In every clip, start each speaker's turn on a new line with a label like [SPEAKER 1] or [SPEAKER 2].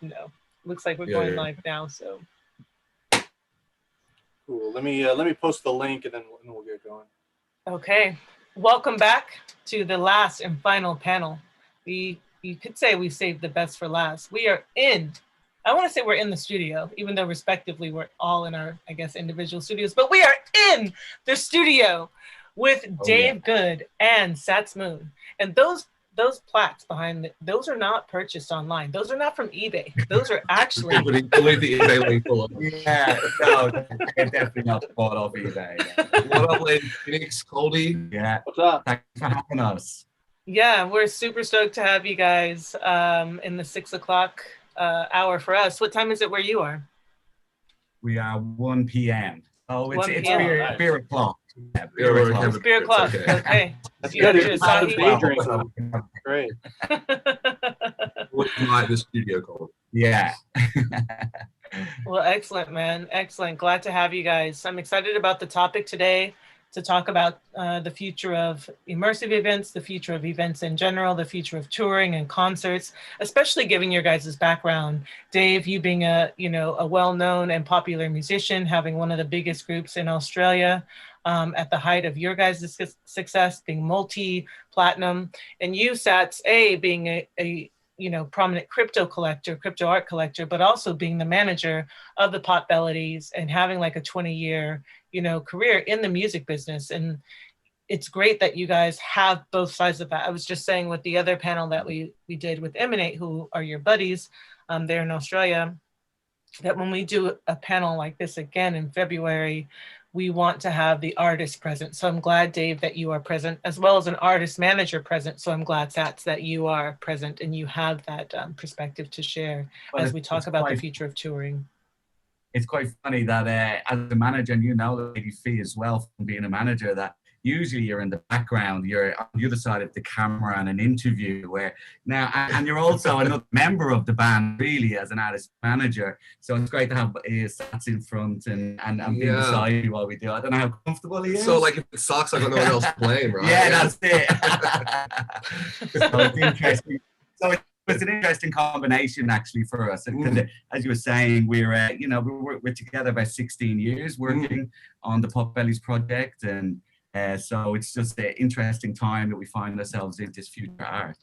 [SPEAKER 1] No, looks like we're
[SPEAKER 2] Yeah,
[SPEAKER 1] going
[SPEAKER 2] yeah.
[SPEAKER 1] live now. So
[SPEAKER 3] Cool. Let me post the link and then we'll get going.
[SPEAKER 1] okay, welcome back to the last and final panel. You could say we saved the best for last. We are in. I want to say we're in the studio, even though respectively we're all in our, I guess, individual studios. But we are in the studio with Dave Good and Sats Moon, and those plaques behind those are not purchased online. Those are not from eBay. Those are actually.
[SPEAKER 2] We'll leave the eBay link below.
[SPEAKER 4] Yeah, no, they're definitely not bought off eBay.
[SPEAKER 2] What up, ladies? Phoenix, Cody?
[SPEAKER 4] Yeah,
[SPEAKER 3] What's up?
[SPEAKER 4] thanks for having us.
[SPEAKER 1] Yeah, we're super stoked to have you guys in the 6 o'clock hour for us. What time is it where you are?
[SPEAKER 4] We are 1 p.m. Oh, it's
[SPEAKER 1] 1 p.m.
[SPEAKER 4] beer o'clock. Yeah,
[SPEAKER 2] Beer
[SPEAKER 4] beer
[SPEAKER 2] o'clock.
[SPEAKER 4] o'clock.
[SPEAKER 1] Beer o'clock.
[SPEAKER 2] Okay.
[SPEAKER 1] Okay.
[SPEAKER 3] That's
[SPEAKER 1] You got
[SPEAKER 3] good.
[SPEAKER 1] your
[SPEAKER 3] It's not a
[SPEAKER 1] Asahi?
[SPEAKER 3] day drink. Great.
[SPEAKER 2] What's not in the studio called?
[SPEAKER 4] Yeah.
[SPEAKER 1] Well, excellent, man. Excellent. Glad to have you guys. I'm excited about the topic today to talk about the future of immersive events, the future of events in general, the future of touring and concerts, especially given your guys' background. Dave, you being a well-known and popular musician, having one of the biggest groups in Australia at the height of your guys' success, being multi-platinum, and you, Sats, being a prominent crypto art collector, but also being the manager of the Potbellies and having like a 20-year, career in the music business. And it's great that you guys have both sides of that. I was just saying with the other panel that we did with Emanate, who are your buddies there in Australia, that when we do a panel like this again in February, we want to have the artist present. So I'm glad, Dave, that you are present, as well as an artist manager present. So I'm glad, Sats, that you are present and you have that perspective to share as we talk about the future of touring.
[SPEAKER 4] It's quite funny that as a manager, and Lady Fee as well, from being a manager, that usually you're in the background, you're on the other side of the camera in an interview and you're also another member of the band, really, as an artist manager. So it's great to have Sats in front and being beside you while we do. I don't know how comfortable he is.
[SPEAKER 2] So, like, if it sucks, I got no one else playing, right?
[SPEAKER 4] Yeah, that's it. So it's interesting. So it's an interesting combination, actually, for us. And as you were saying, we're together about 16 years working on the Potbellies project, and so it's just an interesting time that we find ourselves in this future art,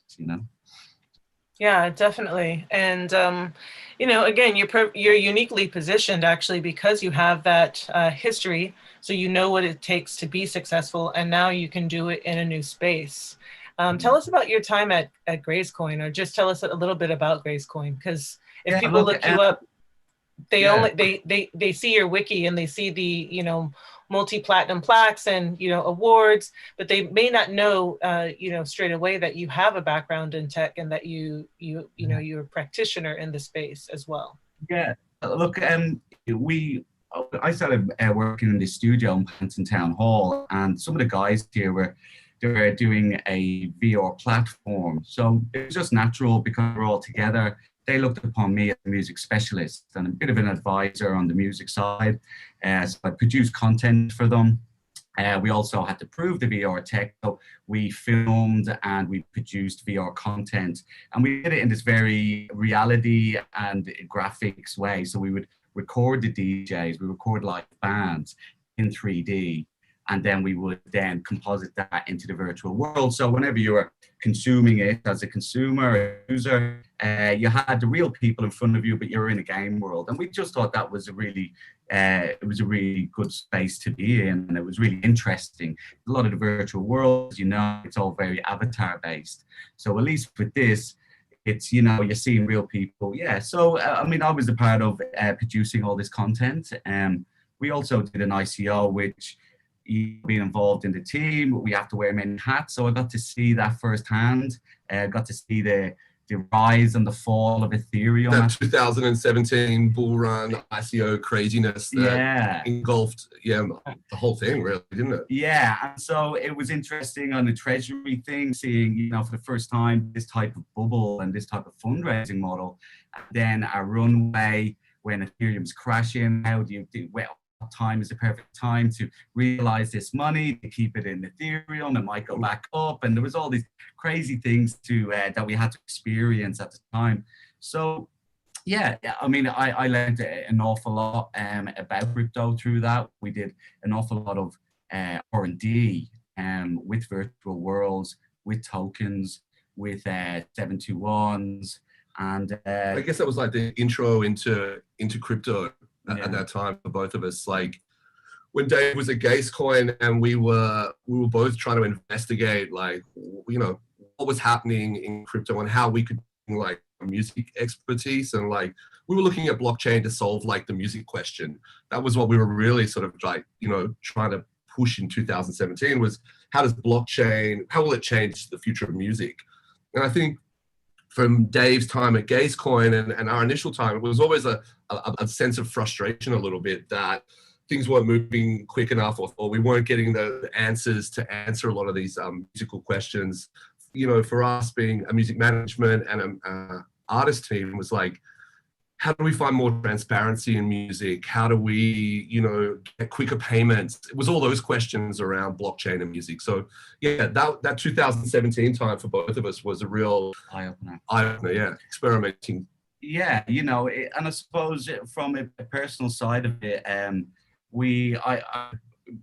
[SPEAKER 1] Yeah, definitely. And, again, you're uniquely positioned, actually, because you have that history. So you know what it takes to be successful, and now you can do it in a new space. Tell us about your time at Grayscoin, or just tell us a little bit about Grayscoin, because if people look you up, they see your wiki and they see the multi-platinum plaques and awards, but they may not know straight away that you have a background in tech and that you're a practitioner in the space as well.
[SPEAKER 4] Yeah, look, I started working in the studio in Panton Town Hall, and some of the guys here they were doing a VR platform. So it was just natural because we're all together. They looked upon me as a music specialist and a bit of an advisor on the music side. So I produced content for them. We also had to prove the VR tech. So we filmed and we produced VR content. And we did it in this very reality and graphics way. So we would record the DJs, we record live bands in 3D. And then we would then composite that into the virtual world. So whenever you were consuming it as a consumer, a user, you had the real people in front of you, but you were in a game world. And we just thought that was a really good space to be in. And it was really interesting. A lot of the virtual worlds, it's all very avatar based. So at least with this, it's, you're seeing real people. Yeah. So, I was a part of producing all this content. We also did an ICO, which, being involved in the team, we have to wear many hats. So I got to see that firsthand. Got to see the rise and the fall of Ethereum.
[SPEAKER 2] That 2017 bull run ICO craziness that engulfed the whole thing, really, didn't it?
[SPEAKER 4] Yeah, and so it was interesting on the treasury thing, seeing, for the first time, this type of bubble and this type of fundraising model. And then a runway when Ethereum's crashing, how do you do, what time is the perfect time to realize this money, to keep it in Ethereum, it might go back up, and there was all these crazy things that we had to experience at the time. So Yeah, I mean, I learned an awful lot about crypto through that. We did an awful lot of R&D with virtual worlds, with tokens, with 721s, and
[SPEAKER 2] I guess that was like the intro into crypto at that time for both of us. Like when Dave was at GaseCoin and we were both trying to investigate, like, you know, what was happening in crypto and how we could like music expertise, and like we were looking at blockchain to solve like the music question. That was what we were really sort of like, you know, trying to push in 2017 was how will it change the future of music? And I think from Dave's time at GaseCoin and our initial time, it was always a sense of frustration a little bit that things weren't moving quick enough, or we weren't getting the answers to answer a lot of these musical questions. You know, for us being a music management and an artist team was like, how do we find more transparency in music? How do we, you know, get quicker payments? It was all those questions around blockchain and music. So yeah, that 2017 time for both of us was a real eye-opener, yeah, experimenting.
[SPEAKER 4] Yeah, you know, and I suppose from a personal side of it, I've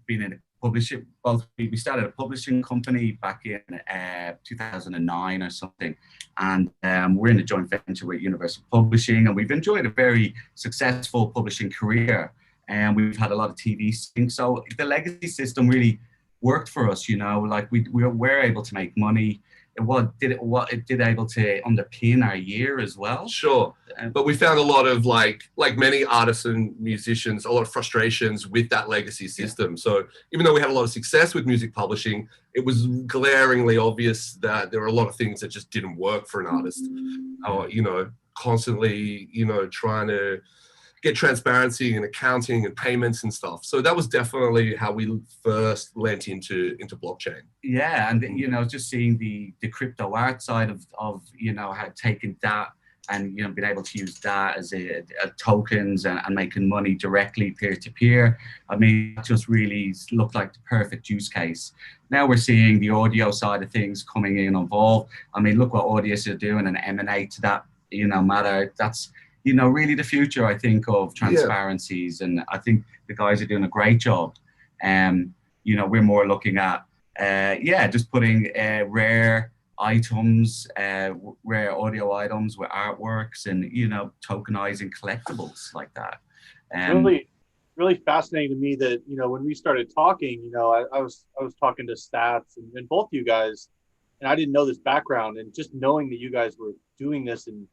[SPEAKER 4] been in a publishing, we started a publishing company back in 2009 or something, and we're in a joint venture with Universal Publishing, and we've enjoyed a very successful publishing career, and we've had a lot of TV things. So the legacy system really worked for us, you know, like we were able to make money. It did able to underpin our year as well.
[SPEAKER 2] Sure, but we found a lot of like many artists and musicians, a lot of frustrations with that legacy system. Yeah. So even though we had a lot of success with music publishing, it was glaringly obvious that there were a lot of things that just didn't work for an artist. Or, you know, constantly, you know, trying to get transparency and accounting and payments and stuff. So that was definitely how we first lent into blockchain.
[SPEAKER 4] Yeah, and you know, just seeing the crypto art side of you know, had taken that and, you know, been able to use that as a tokens and making money directly peer to peer. I mean, it just really looked like the perfect use case. Now we're seeing the audio side of things coming in involved. I mean, look what Audius are doing and emanate to that, you know, matter. That's, you know, really the future, I think, of transparencies. Yeah. And I think the guys are doing a great job. You know, we're more looking at, just putting rare items, rare audio items with artworks and, you know, tokenizing collectibles like that.
[SPEAKER 3] Really fascinating to me that, you know, when we started talking, you know, I was talking to SATS and both you guys, and I didn't know this background, and just knowing that you guys were doing this in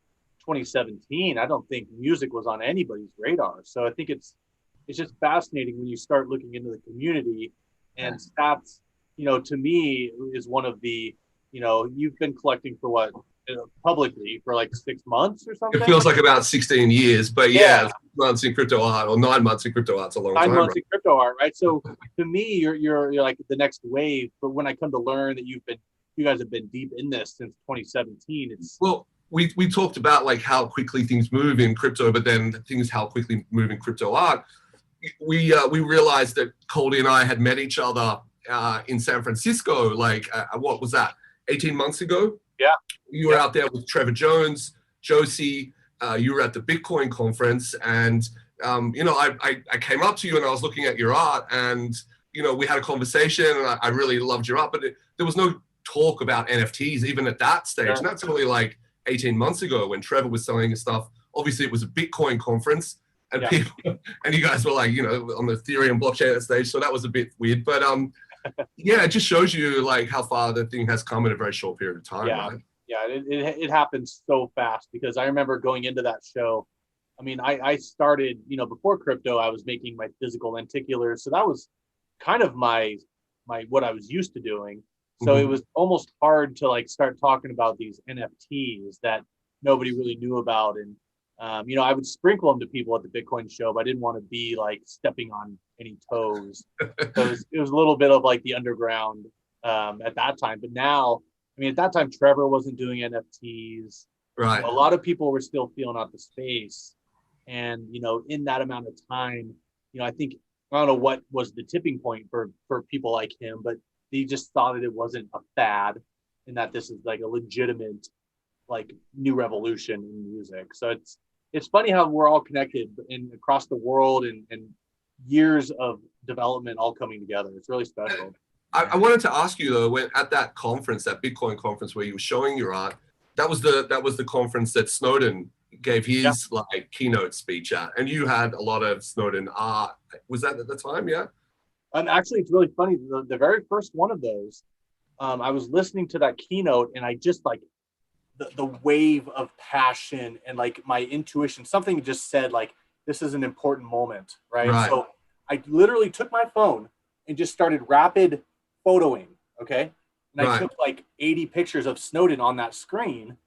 [SPEAKER 3] 2017, I don't think music was on anybody's radar. So I think it's just fascinating when you start looking into the community. And SATS, you know, to me is one of the, you know, you've been collecting for what, publicly for like 6 months or something?
[SPEAKER 2] It feels like about 16 years, but yeah, 6 months in crypto art, or 9 months in crypto art's a long time.
[SPEAKER 3] 9 months in crypto art, right? So to me, you're like the next wave. But when I come to learn that you guys have been deep in this since 2017, it's
[SPEAKER 2] well. We talked about like how quickly things move in crypto, but then how quickly move in crypto art. We realized that Coldy and I had met each other in San Francisco, like what was that, 18 months ago?
[SPEAKER 3] Yeah.
[SPEAKER 2] You were out there with Trevor Jones, Josie. You were at the Bitcoin conference, and you know, I came up to you and I was looking at your art, and you know, we had a conversation, and I really loved your art, but there was no talk about NFTs even at that stage, and that's really like 18 months ago when Trevor was selling his stuff. Obviously, it was a Bitcoin conference, and people, and you guys were like, you know, on the Ethereum blockchain at that stage, so that was a bit weird. But yeah, it just shows you like how far the thing has come in a very short period of time.
[SPEAKER 3] Yeah,
[SPEAKER 2] right?
[SPEAKER 3] Yeah, it happens so fast, because I remember going into that show. I mean, I started, you know, before crypto, I was making my physical lenticulars, so that was kind of my what I was used to doing. So it was almost hard to like start talking about these NFTs that nobody really knew about. And, you know, I would sprinkle them to people at the Bitcoin show, but I didn't want to be like stepping on any toes. So it was a little bit of like the underground at that time. But now, I mean, at that time, Trevor wasn't doing NFTs.
[SPEAKER 2] Right.
[SPEAKER 3] A lot of people were still feeling out the space. And, you know, in that amount of time, you know, I don't know what was the tipping point for people like him, but he just thought that it wasn't a fad, and that this is like a legitimate, like, new revolution in music. So it's funny how we're all connected in across the world, and years of development all coming together. It's really special.
[SPEAKER 2] I wanted to ask you though, when at that conference, that Bitcoin conference where you were showing your art, that was the conference that Snowden gave his like keynote speech at, and you had a lot of Snowden art. Was that at the time? Yeah.
[SPEAKER 3] Actually, it's really funny. The very first one of those, I was listening to that keynote, and I just like the wave of passion and like my intuition. Something just said like, this is an important moment, right? So I literally took my phone and just started rapid photoing. Okay. And I took like 80 pictures of Snowden on that screen.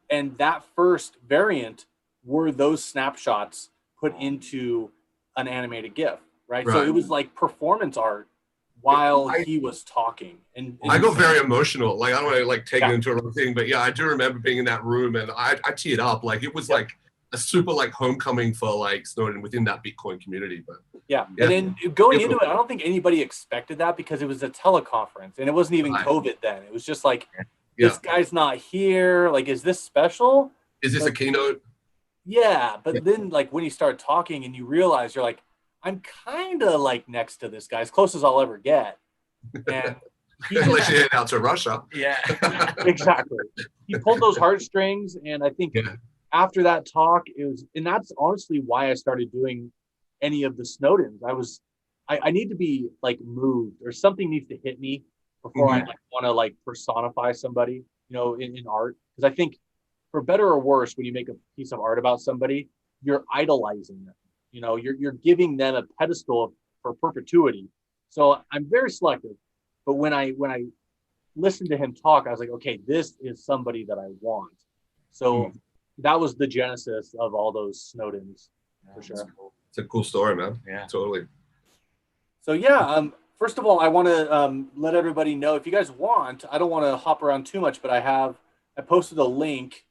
[SPEAKER 3] And that first variant were those snapshots put into an animated GIF, right? So it was like performance art while he was talking. And
[SPEAKER 2] I got very emotional. Like, I don't want to like take it into a wrong thing, but yeah, I do remember being in that room and I teared up. Like, it was like a super like homecoming for like Snowden within that Bitcoin community. But
[SPEAKER 3] and then going into it, I don't think anybody expected that because it was a teleconference and it wasn't even COVID then. It was just like, this guy's not here. Like, is this special?
[SPEAKER 2] Is this
[SPEAKER 3] like,
[SPEAKER 2] a keynote?
[SPEAKER 3] Yeah. But then like when you start talking and you realize you're like, I'm kind of like next to this guy, as close as I'll ever get. And
[SPEAKER 2] unless you head out to Russia.
[SPEAKER 3] Yeah, exactly. He pulled those heartstrings. And I think after that talk, it was, and that's honestly why I started doing any of the Snowdens. I need to be like moved, or something needs to hit me before I like want to like personify somebody, you know, in art. Because I think for better or worse, when you make a piece of art about somebody, you're idolizing them. You know, you're giving them a pedestal for perpetuity. So I'm very selective. But when I listened to him talk, I was like, okay, this is somebody that I want. So that was the genesis of all those Snowdens, for sure.
[SPEAKER 2] Cool. It's a cool story, man.
[SPEAKER 3] Yeah,
[SPEAKER 2] totally.
[SPEAKER 3] So yeah, first of all, I want to let everybody know, if you guys want, I don't want to hop around too much, but I posted a link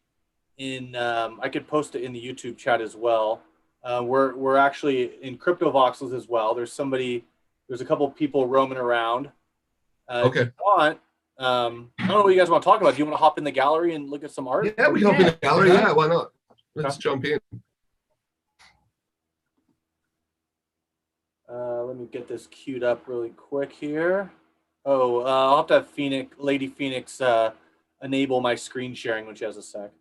[SPEAKER 3] in, I could post it in the YouTube chat as well. We're actually in Crypto Voxels as well. There's a couple people roaming around.
[SPEAKER 2] Okay.
[SPEAKER 3] If you want, I don't know what you guys want to talk about. Do you want to hop in the gallery and look at some art?
[SPEAKER 2] Yeah, we can hop in the gallery. Yeah, why not? Let's jump in.
[SPEAKER 3] Let me get this queued up really quick here. Oh, I'll have to have Lady Phoenix enable my screen sharing when she has a sec.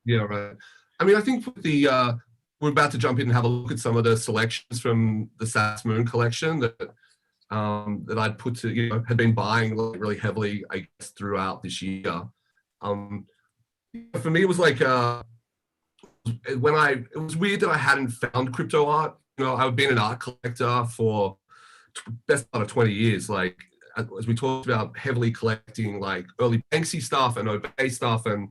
[SPEAKER 2] Yeah, right. I mean, I think for the we're about to jump in and have a look at some of the selections from the SATS Moon collection that I'd put to, you know, had been buying really heavily, I guess, throughout this year. For me, it was like it was weird that I hadn't found crypto art. You know, I've been an art collector for best part of 20 years. Like, as we talked about, heavily collecting like early Banksy stuff and Obey stuff, and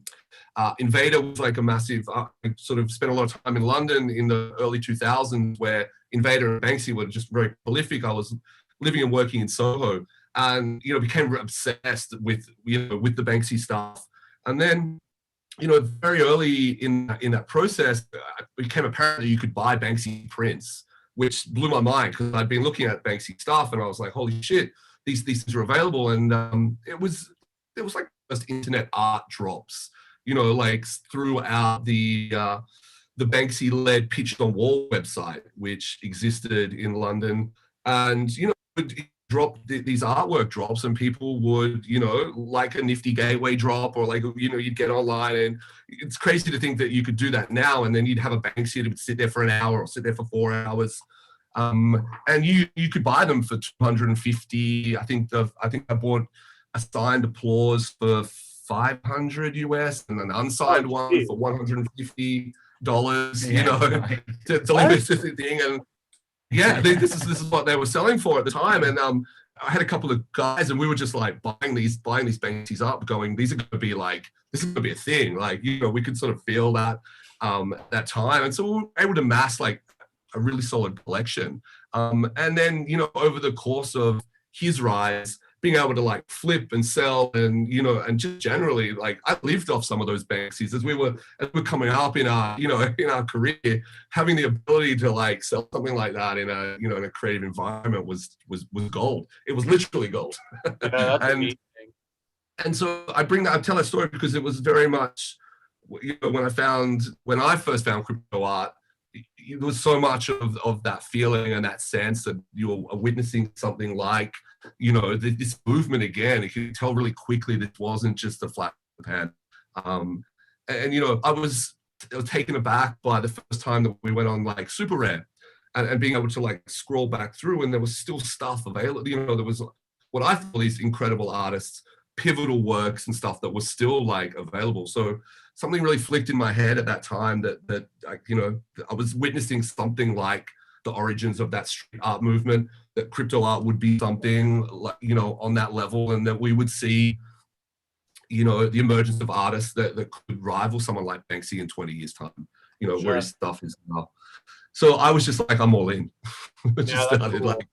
[SPEAKER 2] Invader was like a massive. I sort of spent a lot of time in London in the early 2000s, where Invader and Banksy were just very prolific. I was living and working in Soho, and you know, became obsessed with with the Banksy stuff. And then, you know, very early in that process, it became apparent that you could buy Banksy prints, which blew my mind because I'd been looking at Banksy stuff and I was like, holy shit, these things are available. And it was like just internet art drops, you know, like throughout the Banksy-led Pictures on Wall website, which existed in London. And, you know, drop these artwork drops, and people would, you know, like a nifty gateway drop, or like, you know, you'd get online, and it's crazy to think that you could do that now, and then you'd have a Banksy that would sit there for an hour or sit there for 4 hours, and you could buy them for 250. I think I bought a signed applause for $500 US and an unsigned one for $150. You know, to leave this thing. And yeah, this is what they were selling for at the time. And I had a couple of guys, and we were just like buying these Banksies up, going, this is going to be a thing. Like, you know, we could sort of feel that that time. And so we were able to amass like a really solid collection. And then, you know, over the course of his rise, being able to like flip and sell, and, you know, and just generally, like, I lived off some of those Banksies as we were coming up in our, you know, in our career. Having the ability to like sell something like that in a, you know, in a creative environment was gold. It was literally gold.
[SPEAKER 3] Yeah, that's amazing.
[SPEAKER 2] And so I tell that story because it was very much when I first found crypto art, there was so much of that feeling and that sense that you're witnessing something like, this movement again. You can tell really quickly this wasn't just a flat pan. I was taken aback by the first time that we went on like Super Rare and being able to like scroll back through, and there was still stuff available. There was what I thought these incredible artists, pivotal works and stuff that was still like available. So something really flicked in my head at that time that I was witnessing something like the origins of that street art movement, that crypto art would be something like, on that level, and that we would see, the emergence of artists that could rival someone like Banksy in 20 years time, where his stuff is now. So I was just like, I'm all in. Just started
[SPEAKER 3] cool.
[SPEAKER 2] like.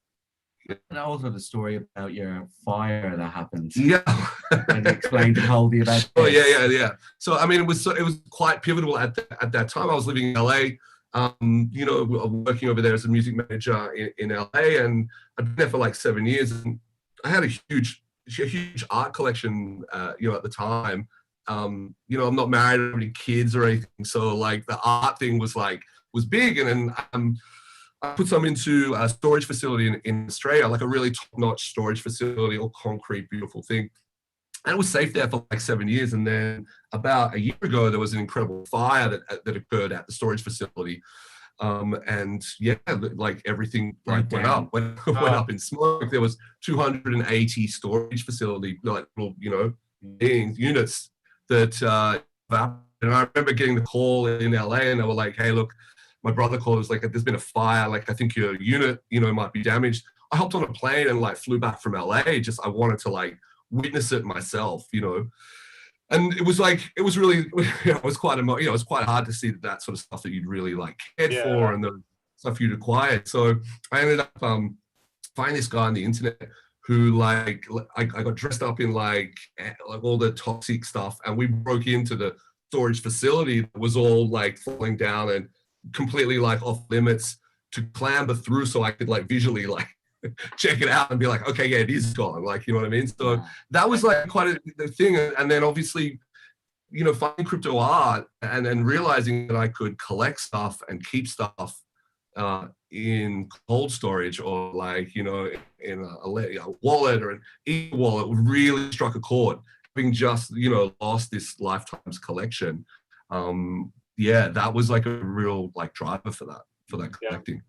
[SPEAKER 4] And also the story about your fire that happened.
[SPEAKER 2] Yeah.
[SPEAKER 4] And you explained to Colby about
[SPEAKER 2] Oh yeah. So I mean, it was quite pivotal at that time. I was living in LA, working over there as a music manager in LA, and I'd been there for like 7 years, and I had a huge art collection, at the time. I'm not married, I don't have any kids or anything, so like the art thing was big, and then I put some into a storage facility in Australia, like a really top-notch storage facility, all concrete, beautiful thing. And it was safe there for like 7 years. And then about a year ago, there was an incredible fire that occurred at the storage facility. And yeah, like everything like went up in smoke. There was 280 storage facility, like little, units that, and I remember getting the call in LA, and they were like, hey, look, my brother called, was like, there's been a fire, like I think your unit, might be damaged. I hopped on a plane and like flew back from LA. I wanted to like witness it myself, and it was really, it was quite it was quite hard to see that sort of stuff that you'd really like cared for, and the stuff you'd acquired. So I ended up finding this guy on the internet who like I got dressed up in like all the toxic stuff, and we broke into the storage facility that was all like falling down and completely like off limits, to clamber through so I could like visually like check it out and be like, okay, yeah, it is gone, like, you know what I mean? So that was like quite a thing. And then obviously, finding crypto art and then realizing that I could collect stuff and keep stuff in cold storage, or like, in a wallet or an e-wallet, really struck a chord, having just, lost this lifetime's collection. That was like a real like driver for that collecting.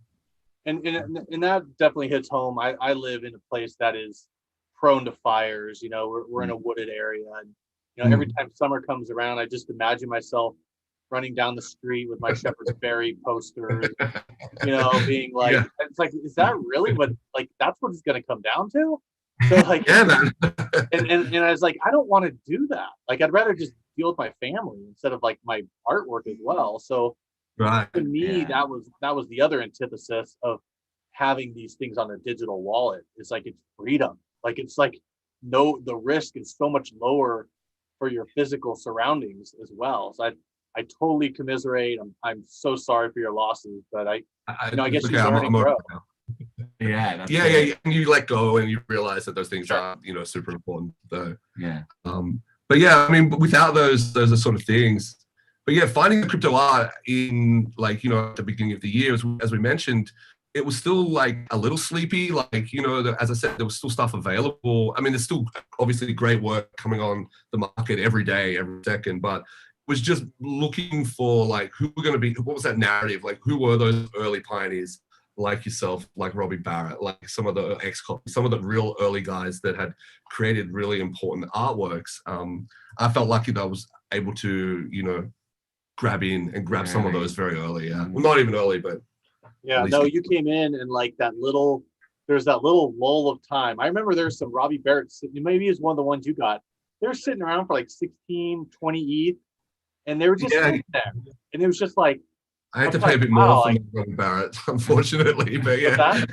[SPEAKER 3] And that definitely hits home. I live in a place that is prone to fires. We're in a wooded area, and every time summer comes around, I just imagine myself running down the street with my Shepherd's Ferry posters, being like, it's like, is that really what, like, that's what it's going to come down to? So like,
[SPEAKER 2] yeah, man.
[SPEAKER 3] and I was like, I don't want to do that. Like, I'd rather just deal with my family instead of like my artwork as well. So to me, that was the other antithesis of having these things on a digital wallet. It's like, it's freedom. Like, it's like, the risk is so much lower for your physical surroundings as well. So I totally commiserate. I'm so sorry for your losses, but I guess you learn and grow.
[SPEAKER 4] Yeah.
[SPEAKER 2] And you let go and you realize that those things are, super important. So but yeah, I mean, without those are sort of things. But yeah, finding the crypto art in like, at the beginning of the year, as we mentioned, it was still like a little sleepy. Like, as I said, there was still stuff available. I mean, there's still obviously great work coming on the market every day, every second, but it was just looking for like, who were going to be, what was that narrative? Like, who were those early pioneers like yourself, like Robbie Barrett, like some of the ex-copies, some of the real early guys that had created really important artworks. I felt lucky that I was able to, grab some of those very early. Yeah. Well, not even early, but
[SPEAKER 3] you came in and like there's that little lull of time. I remember there's some Robbie Barrett, maybe it's one of the ones you got. They're sitting around for like 16, 20 ETH, and they were just sitting there. And it was just like,
[SPEAKER 2] I had to pay a bit more for Robbie Barrett, unfortunately, but yeah.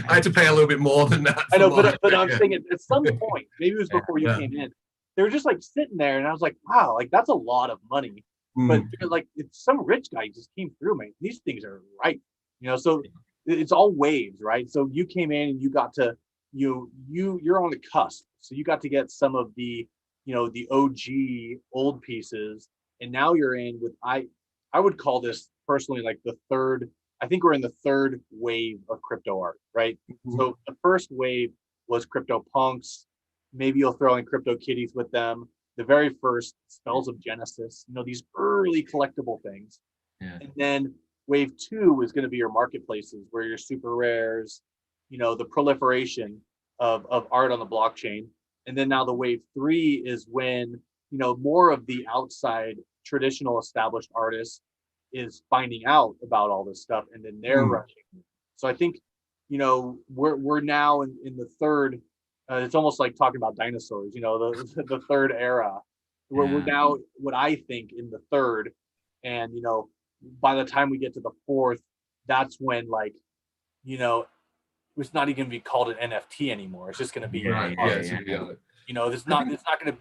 [SPEAKER 2] I had to pay a little bit more than that.
[SPEAKER 3] I know, but I'm thinking at some point, maybe it was before you came in, they were just like sitting there, and I was like, wow, like that's a lot of money. But like, it's some rich guy just came through, man. These things are right, so it's all waves, right? So you came in and you got to, you're on the cusp. So you got to get some of the, the OG old pieces And now you're in with, I would call this personally like the third, I think we're in the third wave of crypto art, right?
[SPEAKER 2] Mhm.
[SPEAKER 3] So the first wave was crypto punks. Maybe you'll throw in crypto kitties with them. The very first spells of Genesis, these early collectible things.
[SPEAKER 4] Yeah.
[SPEAKER 3] And then wave two is going to be your marketplaces where your super rares, the proliferation of art on the blockchain. And then now the wave three is when, more of the outside traditional established artists is finding out about all this stuff and then they're rushing. So I think, we're now in the third, it's almost like talking about dinosaurs, the third era. We're now, what I think, in the third. And, by the time we get to the fourth, that's when it's not even gonna be called an NFT anymore. It's just gonna be
[SPEAKER 2] Right.
[SPEAKER 4] Yeah,
[SPEAKER 2] Yes.
[SPEAKER 4] yeah.
[SPEAKER 2] Yeah.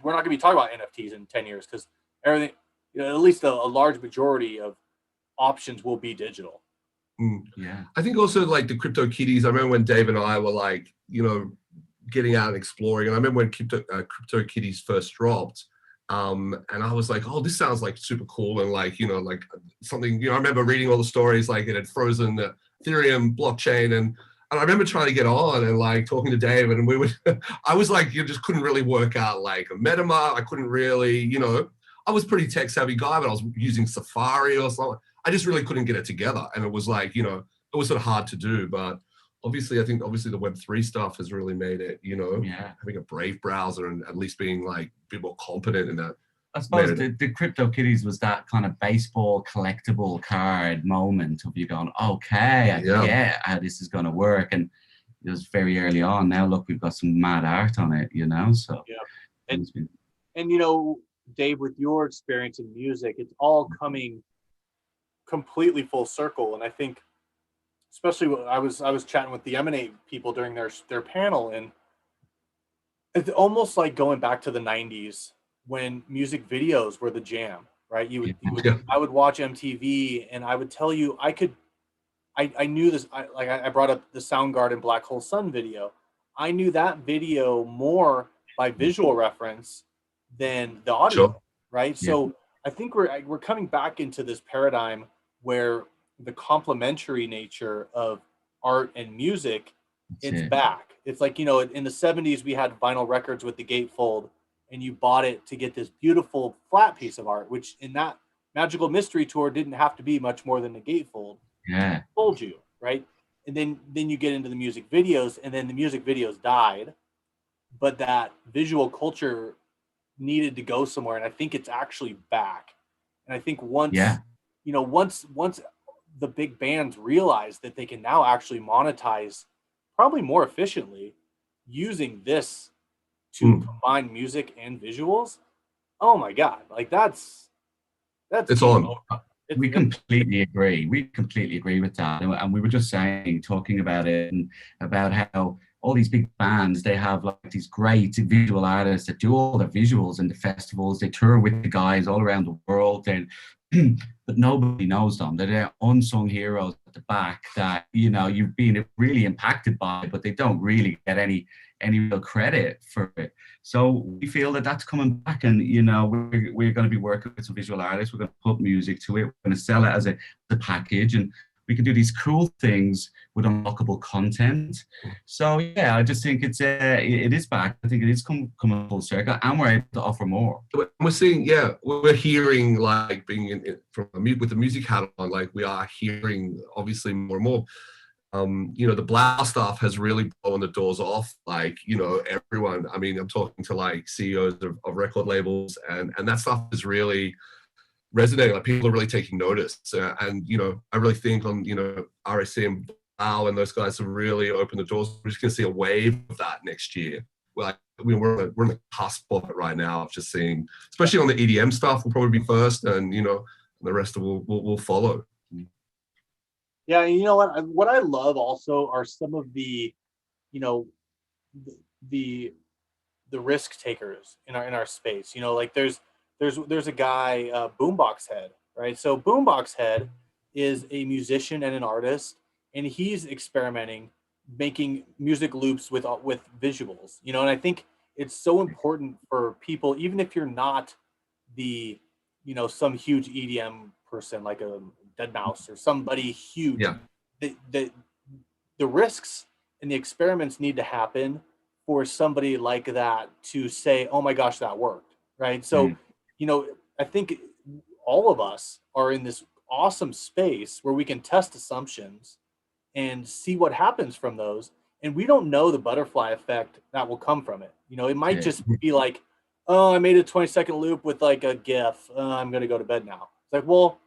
[SPEAKER 3] we're not gonna be talking about NFTs in 10 years because everything, at least a large majority of options will be digital.
[SPEAKER 4] Yeah.
[SPEAKER 2] I think also like the crypto kitties. I remember when Dave and I were like, getting out and exploring. And I remember when crypto kitties first dropped. And I was like, oh, this sounds like super cool. And like, like something, I remember reading all the stories, like it had frozen the Ethereum blockchain. And I remember trying to get on and like talking to Dave and we would, I was like, you just couldn't really work out like a MetaMask. I couldn't really, I was pretty tech savvy guy, but I was using Safari or something. I just really couldn't get it together. And it was like, it was sort of hard to do, but obviously, I think the Web3 stuff has really made it, having a Brave browser and at least being like a bit more competent in that.
[SPEAKER 4] I suppose the Crypto Kitties was that kind of baseball collectible card moment of you going, okay, I get how this is going to work. And it was very early on. Now, look, we've got some mad art on it, so.
[SPEAKER 3] Yeah. And Dave, with your experience in music, it's all coming completely full circle. And I think, especially when I was chatting with the Emanate people during their panel, and it's almost like going back to the 90s when music videos were the jam, right? I would watch MTV and I would tell you I knew this. I brought up the Soundgarden Black Hole Sun video. I knew that video more by visual reference than the audio, right?
[SPEAKER 4] Yeah.
[SPEAKER 3] So I think we're coming back into this paradigm where the complementary nature of art and music, it's back. It's like, in the 70s, we had vinyl records with the gatefold and you bought it to get this beautiful flat piece of art, which in that Magical Mystery Tour didn't have to be much more than the gatefold.
[SPEAKER 4] Yeah.
[SPEAKER 3] Told you, right? And then you get into the music videos, and then the music videos died, but that visual culture needed to go somewhere, and I think it's actually back. And I think once the big bands realize that they can now actually monetize probably more efficiently using this to combine music and visuals, oh my God, like that's
[SPEAKER 2] it's on.
[SPEAKER 4] We completely agree. We completely agree with that. And we were just talking about it and about how all these big bands, they have like these great visual artists that do all the visuals and the festivals. They tour with the guys all around the world, and but nobody knows them. They're unsung heroes at the back that, you've been really impacted by, but they don't really get any real credit for it. So we feel that that's coming back, and we're going to be working with some visual artists. We're going to put music to it. We're going to sell it as a package, and we can do these cool things with unlockable content. So yeah, I just think it is back. I think it is coming full circle, and we're able to offer more.
[SPEAKER 2] We're seeing, we're hearing, like being with the music hat on, like we are hearing obviously more and more. The Blast stuff has really blown the doors off, like, everyone. I mean, I'm talking to like CEOs of record labels, and that stuff is really resonating. Like people are really taking notice. And, I really think on, RSC and Wow and those guys have really opened the doors. We're just going to see a wave of that next year. We're on the cusp of it right now of just seeing, especially on the EDM stuff, will probably be first, and, the rest will follow.
[SPEAKER 3] Yeah, and you know what I love also are some of the, the risk takers in our space. Like there's a guy, Boombox Head, right? So Boombox Head is a musician and an artist, and he's experimenting, making music loops with visuals. And I think it's so important for people, even if you're not the some huge EDM person like a Dead Mouse or somebody huge.
[SPEAKER 2] Yeah.
[SPEAKER 3] The risks and the experiments need to happen for somebody like that to say, oh my gosh, that worked, right? So, I think all of us are in this awesome space where we can test assumptions and see what happens from those. And we don't know the butterfly effect that will come from it. It might just be like, oh, I made a 20-second loop with like a GIF. I'm going to go to bed now. It's like, well,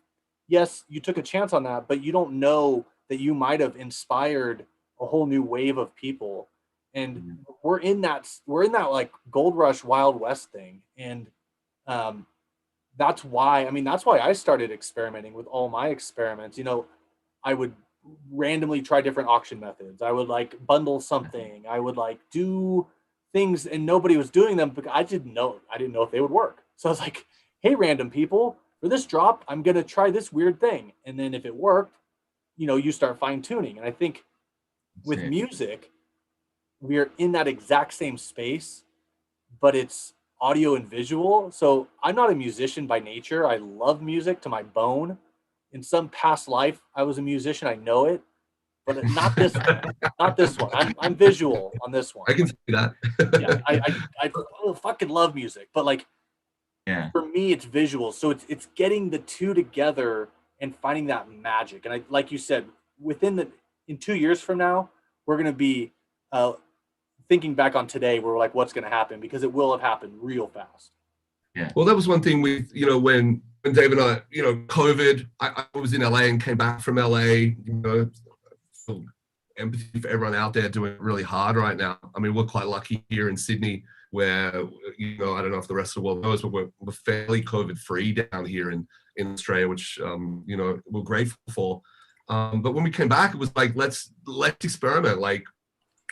[SPEAKER 3] yes, you took a chance on that, but you don't know that you might have inspired a whole new wave of people. And we're in that like gold rush Wild West thing. And that's why I started experimenting with all my experiments. I would randomly try different auction methods. I would like bundle something. I would like do things and nobody was doing them because I didn't know if they would work. So I was like, hey, random people, for this drop, I'm going to try this weird thing. And then if it worked, you start fine tuning. And I think with music, we are in that exact same space, but it's audio and visual. So I'm not a musician by nature. I love music to my bone. In some past life, I was a musician. I know it, but not this one. Not this one. I'm visual on this one.
[SPEAKER 2] I can see that.
[SPEAKER 3] Yeah, I fucking love music, but like, for me, it's visual. So it's getting the two together and finding that magic. And like you said, in 2 years from now, we're gonna be thinking back on today. We're like, what's gonna happen? Because it will have happened real fast.
[SPEAKER 2] Yeah. Well, that was one thing with when Dave and I, COVID, I was in LA and came back from LA, so empathy for everyone out there doing it really hard right now. I mean, we're quite lucky here in Sydney where, I don't know if the rest of the world knows, but we're fairly COVID free down here in Australia, which, we're grateful for. But when we came back, it was like, let's experiment. Like,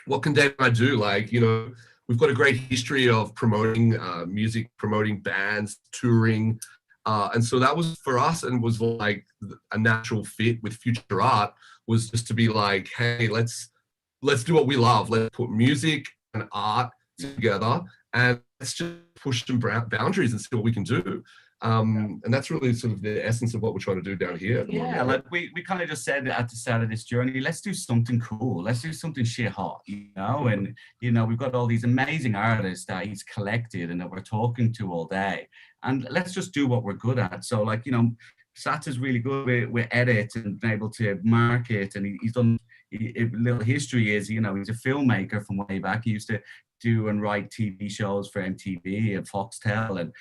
[SPEAKER 2] what can Dave and I do? Like, we've got a great history of promoting music, promoting bands, touring. And so that was for us, and was like a natural fit with Future Art, was just to be like, hey, let's do what we love. Let's put music and art together and let's just push some boundaries and see what we can do. And that's really sort of the essence of what we're trying to do down here.
[SPEAKER 4] Yeah, like we kind of just said at the start of this journey, let's do something cool. Let's do something shit hot, and, we've got all these amazing artists that he's collected and that we're talking to all day. And let's just do what we're good at. So like, SATS is really good with edit and being able to market. And he's done a little history is, he's a filmmaker from way back. He used to do and write TV shows for MTV and Foxtel.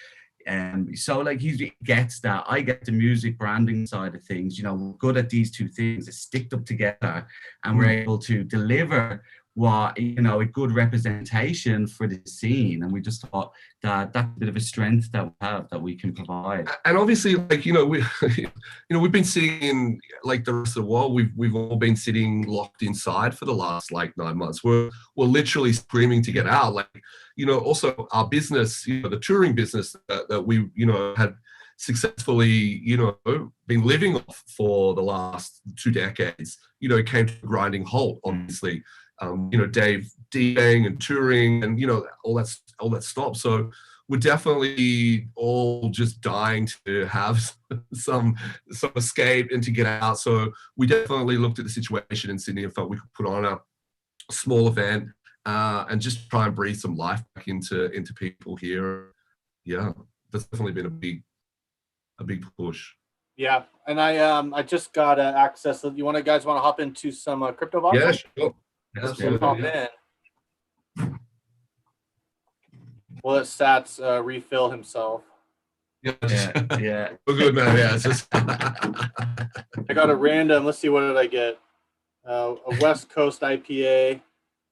[SPEAKER 4] And so like he gets that. I get the music branding side of things. We're good at these two things. They stick them together and we're able to deliver what, a good representation for the scene. And we just thought that that's a bit of a strength that we have, that we can provide.
[SPEAKER 2] And obviously, like, we've been sitting in, like the rest of the world, we've all been sitting locked inside for the last like 9 months. We're literally screaming to get out. Like, also our business, the touring business that we, had successfully, been living off for the last 2 decades, came to a grinding halt, obviously. Dave DJing and touring and, all that stopped. So we're definitely all just dying to have some escape and to get out. So we definitely looked at the situation in Sydney and felt we could put on a small event and just try and breathe some life back into people here. Yeah, that's definitely been a big push.
[SPEAKER 3] Yeah, and I just got access. You guys want to hop into some crypto vodka?
[SPEAKER 2] Yeah, sure.
[SPEAKER 3] Hop in. We'll let Sats refill himself.
[SPEAKER 2] Yeah. We're good, man. Yeah.
[SPEAKER 3] I got a random. Let's see, what did I get? A West Coast IPA, a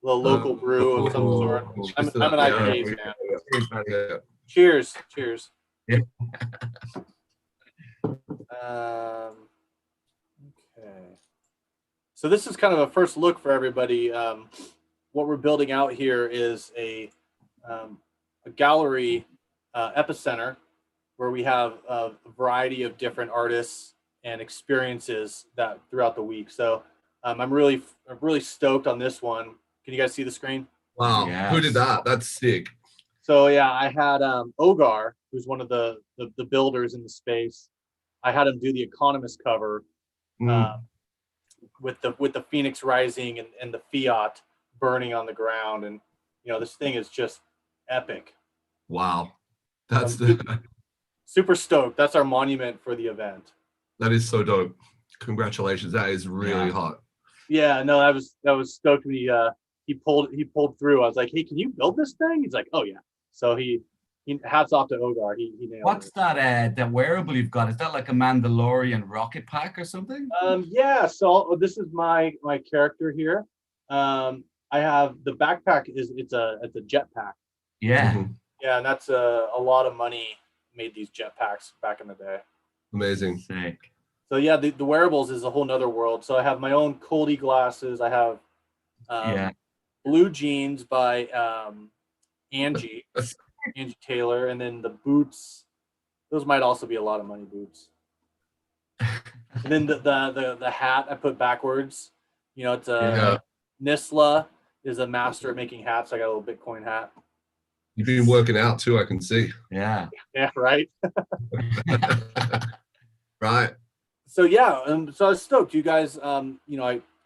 [SPEAKER 3] little local brew of some sort. I'm an IPA fan. Cheers.
[SPEAKER 2] Yeah.
[SPEAKER 3] Okay. So this is kind of a first look for everybody. What we're building out here is a gallery epicenter where we have a variety of different artists and experiences that throughout the week. So I'm really stoked on this one. Can you guys see the screen?
[SPEAKER 2] Wow. Yes. Who did that? That's sick.
[SPEAKER 3] So yeah, I had Ogar, who's one of the builders in the space. I had him do the Economist cover with the Phoenix rising and the Fiat burning on the ground, and this thing is just epic.
[SPEAKER 2] Wow, that's
[SPEAKER 3] super stoked. That's our monument for the event.
[SPEAKER 2] That is so dope. Congratulations, that is really hot.
[SPEAKER 3] Yeah, no, that was stoked when he pulled through. I was like, hey, can you build this thing? He's like, oh yeah. So he hats off to Ogar. He nailed
[SPEAKER 4] What's
[SPEAKER 3] it.
[SPEAKER 4] that wearable you've got? Is that like a Mandalorian rocket pack or something?
[SPEAKER 3] Yeah, so this is my character here. I have the backpack it's a jetpack.
[SPEAKER 4] Yeah.
[SPEAKER 3] Yeah, and that's a lot of money made these jetpacks back in the day.
[SPEAKER 2] Amazing.
[SPEAKER 4] Sick.
[SPEAKER 3] So yeah, the wearables is a whole nother world. So I have my own Coldie glasses. I have blue jeans by Angie Taylor, and then the boots. Those might also be a lot of money boots. And then the hat I put backwards. It's a Nisla is a master at making hats. I got a little Bitcoin hat.
[SPEAKER 2] You've been working out too, I can see.
[SPEAKER 4] Yeah.
[SPEAKER 3] Yeah, right.
[SPEAKER 2] Right.
[SPEAKER 3] So yeah, so I was stoked. You guys, I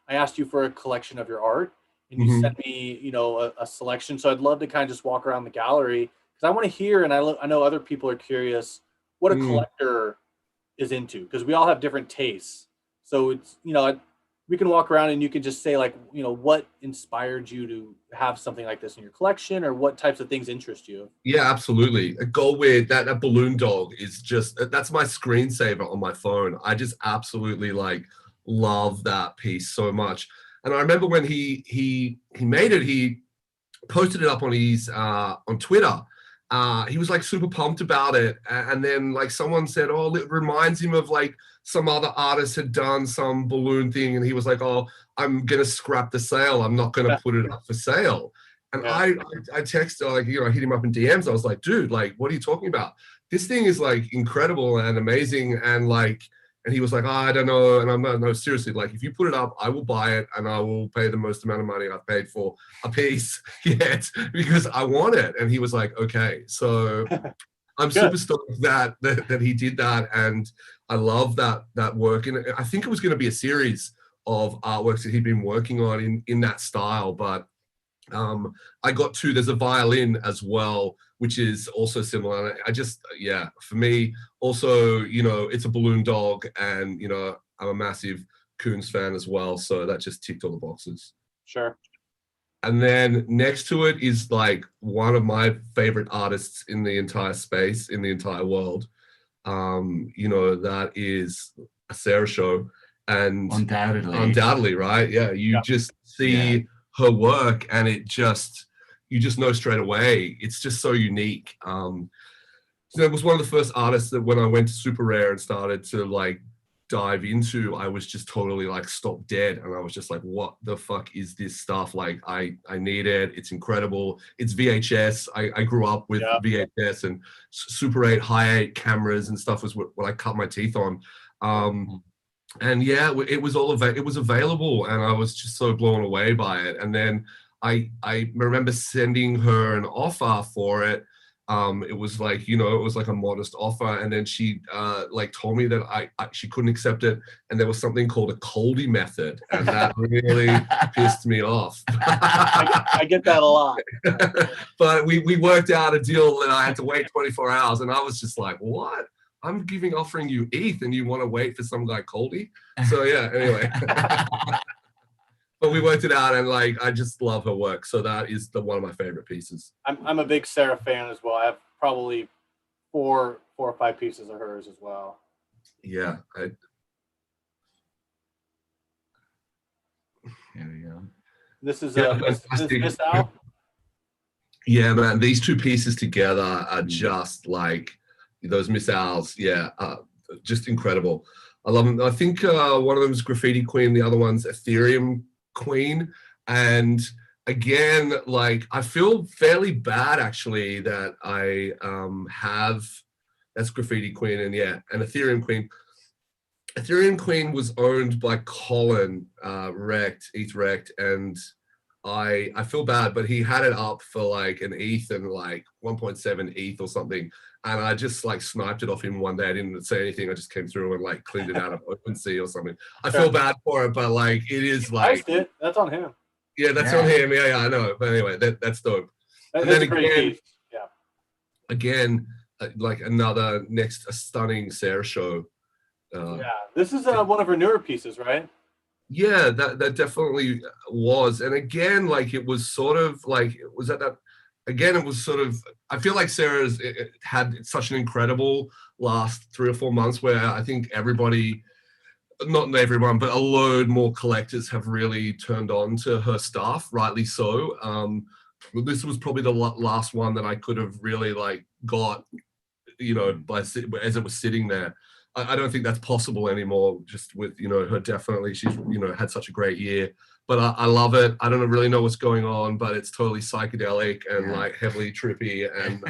[SPEAKER 3] asked you for a collection of your art, and you sent me, a selection. So I'd love to kind of just walk around the gallery because I want to hear, and I know other people are curious what a collector is into, because we all have different tastes. So it's, we can walk around and you can just say like, what inspired you to have something like this in your collection, or what types of things interest you?
[SPEAKER 2] Yeah, absolutely. A Goldweird, that balloon dog is just, that's my screensaver on my phone. I just absolutely love that piece so much. And I remember when he made it, he posted it up on his on Twitter. He was super pumped about it, and then someone said, oh, it reminds him of some other artist had done some balloon thing, and he was like, oh, I'm gonna scrap the sale, I'm not gonna put it up for sale. And I texted, I hit him up in DMs. I was like, dude, what are you talking about? This thing is incredible and amazing, and he was like, oh, I don't know. And I'm like, no, seriously, if you put it up, I will buy it and I will pay the most amount of money I've paid for a piece yet because I want it. And he was like, okay. So I'm super stoked that he did that. And I love that work. And I think it was going to be a series of artworks that he'd been working on in that style. But I got there's a violin as well, which is also similar. I just, for me also, it's a balloon dog, and, I'm a massive Koons fan as well. So that just ticked all the boxes.
[SPEAKER 3] Sure.
[SPEAKER 2] And then next to it is one of my favorite artists in the entire space, in the entire world. That is a Sarah Show. And undoubtedly, right? Yeah. You just see her work, and you just know straight away, it's just so unique. So it was one of the first artists that when I went to Super Rare and started to dive into, I was just totally stopped dead, and I was just like, what the fuck is this stuff? I need it. It's incredible. It's VHS. I grew up with VHS and Super 8 high 8 cameras and stuff was what I cut my teeth on. And it was it was available, and I was just so blown away by it. And then I remember sending her an offer for it. It was it was a modest offer, and then she told me that she couldn't accept it, and there was something called a Coldie method, and that really pissed me off.
[SPEAKER 3] I get that a lot.
[SPEAKER 2] But we worked out a deal that I had to wait 24 hours, and I was just like, what? I'm offering you ETH and you want to wait for some guy Coldie? So yeah, anyway. But we worked it out, and I just love her work. So that is one of my favorite pieces.
[SPEAKER 3] I'm a big Sarah fan as well. I have probably four or five pieces of hers as well.
[SPEAKER 2] Yeah.
[SPEAKER 4] Here we go.
[SPEAKER 3] This is Miss Al?
[SPEAKER 2] Yeah, man. These two pieces together are just those Miss Al's, just incredible. I love them. I think one of them is Graffiti Queen, the other one's Ethereum Queen. And again, I feel fairly bad actually that I have, that's Graffiti Queen, and Ethereum Queen. Ethereum Queen was owned by Colin ETH Rect, and I feel bad, but he had it up for like an ETH and like 1.7 ETH or something. And I just like sniped it off him one day. I didn't say anything. I just came through and like cleaned it out of OpenSea or something. I feel bad for it, but like it is like
[SPEAKER 3] that's on him.
[SPEAKER 2] Yeah, that's on him. Yeah, I know. But anyway, that's dope. And then again, again, like another a stunning Sarah show.
[SPEAKER 3] This is one of her newer pieces, right?
[SPEAKER 2] Yeah, that definitely was. And again, like it was sort of like it was at that. Again, it was sort of. I feel like Sarah's had such an incredible last 3 or 4 months where I think everybody, not everyone, but a load more collectors have really turned on to her stuff, rightly so. This was probably the last one that I could have really like got, you know, as it was sitting there. I don't think that's possible anymore, just with, you know, her definitely, she's, you know, had such a great year. But I love it. I don't really know what's going on, but it's totally psychedelic and like heavily trippy, and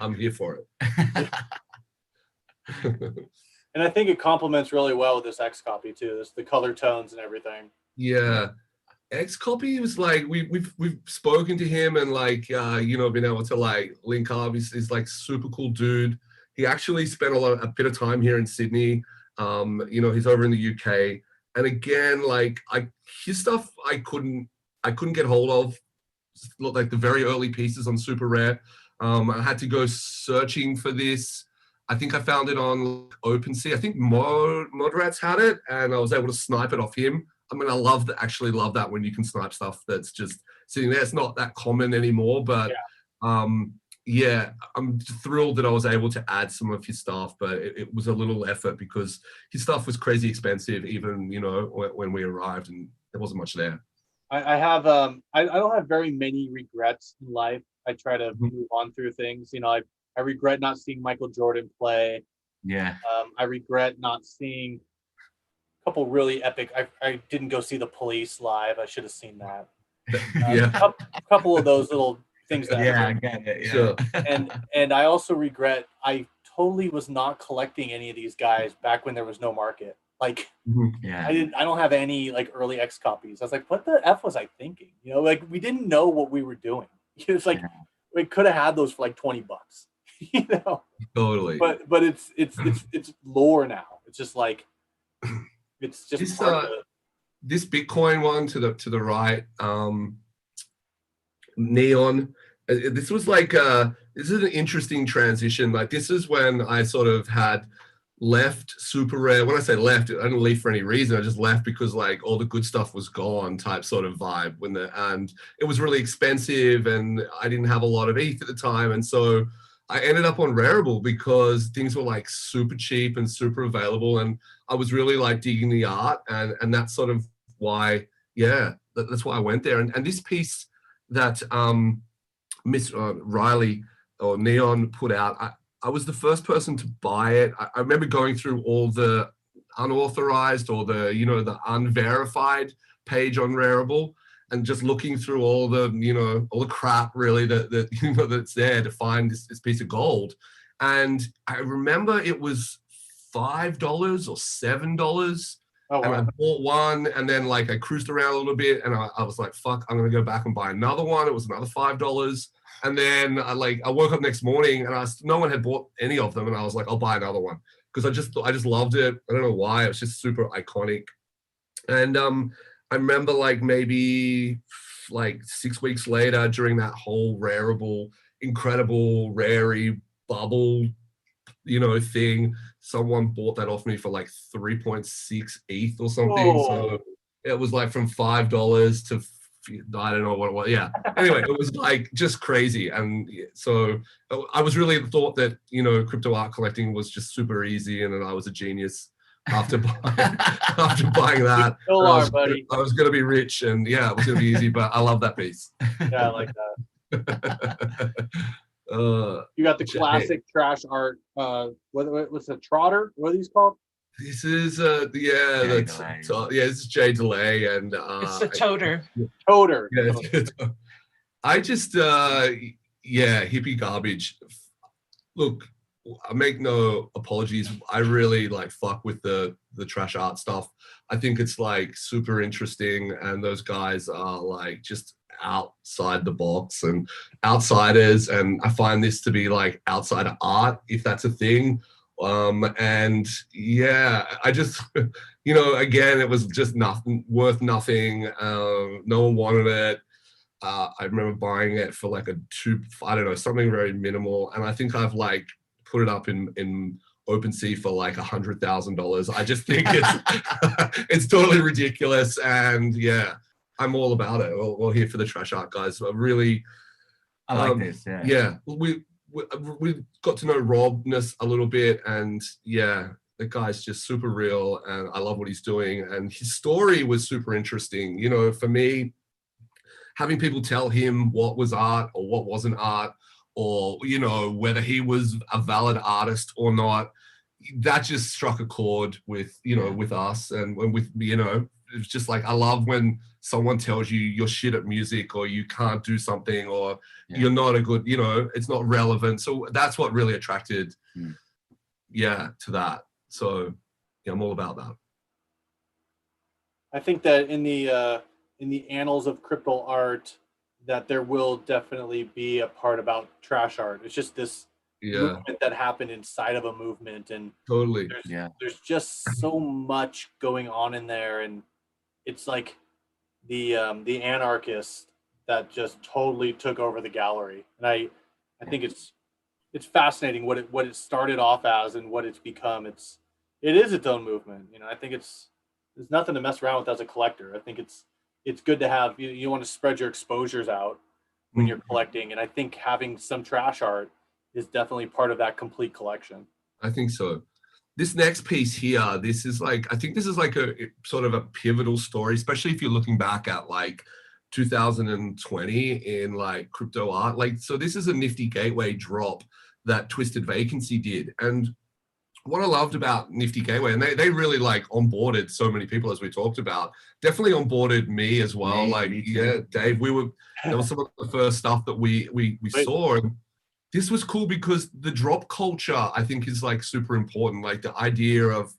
[SPEAKER 2] I'm here for it.
[SPEAKER 3] And I think it complements really well with this X copy too. The color tones and everything.
[SPEAKER 2] Yeah. X copy was like we've spoken to him and like you know, been able to like link up. He's like super cool dude. He actually spent a bit of time here in Sydney. You know, he's over in the UK. And again, like his stuff I couldn't get hold of. Like the very early pieces on Super Rare. I had to go searching for this. I think I found it on OpenSea. I think Modrats had it, and I was able to snipe it off him. I mean, I actually love that when you can snipe stuff that's just sitting there. It's not that common anymore, but yeah, I'm thrilled that I was able to add some of his stuff, but it was a little effort because his stuff was crazy expensive, even, you know, when we arrived, and there wasn't much there.
[SPEAKER 3] I have I don't have very many regrets in life. I try to move on through things. You know, I regret not seeing Michael Jordan play.
[SPEAKER 4] Yeah.
[SPEAKER 3] I regret not seeing a couple really epic. I didn't go see the Police live. I should have seen that. A couple of those little things that
[SPEAKER 4] I get it. Yeah.
[SPEAKER 2] Sure.
[SPEAKER 3] And I also regret I totally was not collecting any of these guys back when there was no market. Like I don't have any like early X copies. I was like, what the F was I thinking? You know, like we didn't know what we were doing. It's like we could have had those for like $20. You know,
[SPEAKER 2] totally.
[SPEAKER 3] But it's lore now. It's just like it's just
[SPEAKER 2] this Bitcoin one to the right, Neon. This was like this is an interesting transition. Like this is when I sort of had left Super Rare. When I say left, I didn't leave for any reason. I just left because like all the good stuff was gone, type sort of vibe. And it was really expensive, and I didn't have a lot of ETH at the time, and so I ended up on Rarible because things were like super cheap and super available, and I was really like digging the art, and that's sort of why, that's why I went there. And this piece that Miss Riley or Neon put out, I was the first person to buy it. I remember going through all the unauthorized or the, you know, the unverified page on Rarible, and just looking through all the, you know, all the crap really that you know, that's there to find this piece of gold. And I remember it was $5 or $7.
[SPEAKER 3] Oh, wow.
[SPEAKER 2] And I bought one, and then like I cruised around a little bit, and I was like, fuck, I'm gonna go back and buy another one. It was another $5. And then I woke up next morning, and no one had bought any of them, and I was like, I'll buy another one, because I just loved it. I don't know why. It was just super iconic. And I remember like maybe like 6 weeks later, during that whole Rarible, incredible rarey bubble, you know, thing, someone bought that off me for like 3.6 ETH or something. Whoa. So it was like from $5 to I don't know what it was. Yeah. Anyway, it was like just crazy. And so I was really thought that, you know, crypto art collecting was just super easy, and then I was a genius after buying that. I was going to be rich, and yeah, it was going to be easy, but I love that piece.
[SPEAKER 3] Yeah, I like that. You got the classic trash art. What's a trotter? What are these called?
[SPEAKER 2] This is this is Jay Delay, and
[SPEAKER 1] it's a toter.
[SPEAKER 3] Toter.
[SPEAKER 2] Yeah, I just hippie garbage. Look, I make no apologies. I really like fuck with the trash art stuff. I think it's like super interesting, and those guys are like just outside the box and outsiders, and I find this to be like outsider art, if that's a thing. And yeah, I just, you know, again, it was just nothing, worth nothing. No one wanted it. I remember buying it for like I don't know, something very minimal. And I think I've like put it up in OpenSea for like $100,000. I just think it's totally ridiculous. And yeah, I'm all about it. We're here for the trash art, guys. So
[SPEAKER 4] I like this. Yeah.
[SPEAKER 2] Yeah, we got to know Rob Ness a little bit, and yeah, the guy's just super real, and I love what he's doing. And his story was super interesting. You know, for me, having people tell him what was art or what wasn't art, or, you know, whether he was a valid artist or not, that just struck a chord with, you know, with us, and with, you know, it's just like, I love when someone tells you you're shit at music, or you can't do something, or you're not a good, you know, it's not relevant. So that's what really attracted, to that. So yeah, I'm all about that.
[SPEAKER 3] I think that in the annals of crypto art, that there will definitely be a part about trash art. It's just this movement that happened inside of a movement, and
[SPEAKER 2] totally,
[SPEAKER 3] there's just so much going on in there, and it's like the anarchist that just totally took over the gallery. And I think it's fascinating what it started off as and what it's become. It is its own movement. You know, I think there's nothing to mess around with as a collector. I think it's good to have, you want to spread your exposures out when you're collecting, and I think having some trash art is definitely part of that complete collection.
[SPEAKER 2] I think so. This next piece here, this is like, I think this is like a sort of a pivotal story, especially if you're looking back at like 2020 in like crypto art. Like, so this is a Nifty Gateway drop that Twisted Vacancy did. And what I loved about Nifty Gateway, and they really like onboarded so many people, as we talked about, definitely onboarded me as well. Me, Dave, that was some of the first stuff that we saw. And this was cool because the drop culture, I think, is like super important. Like the idea of,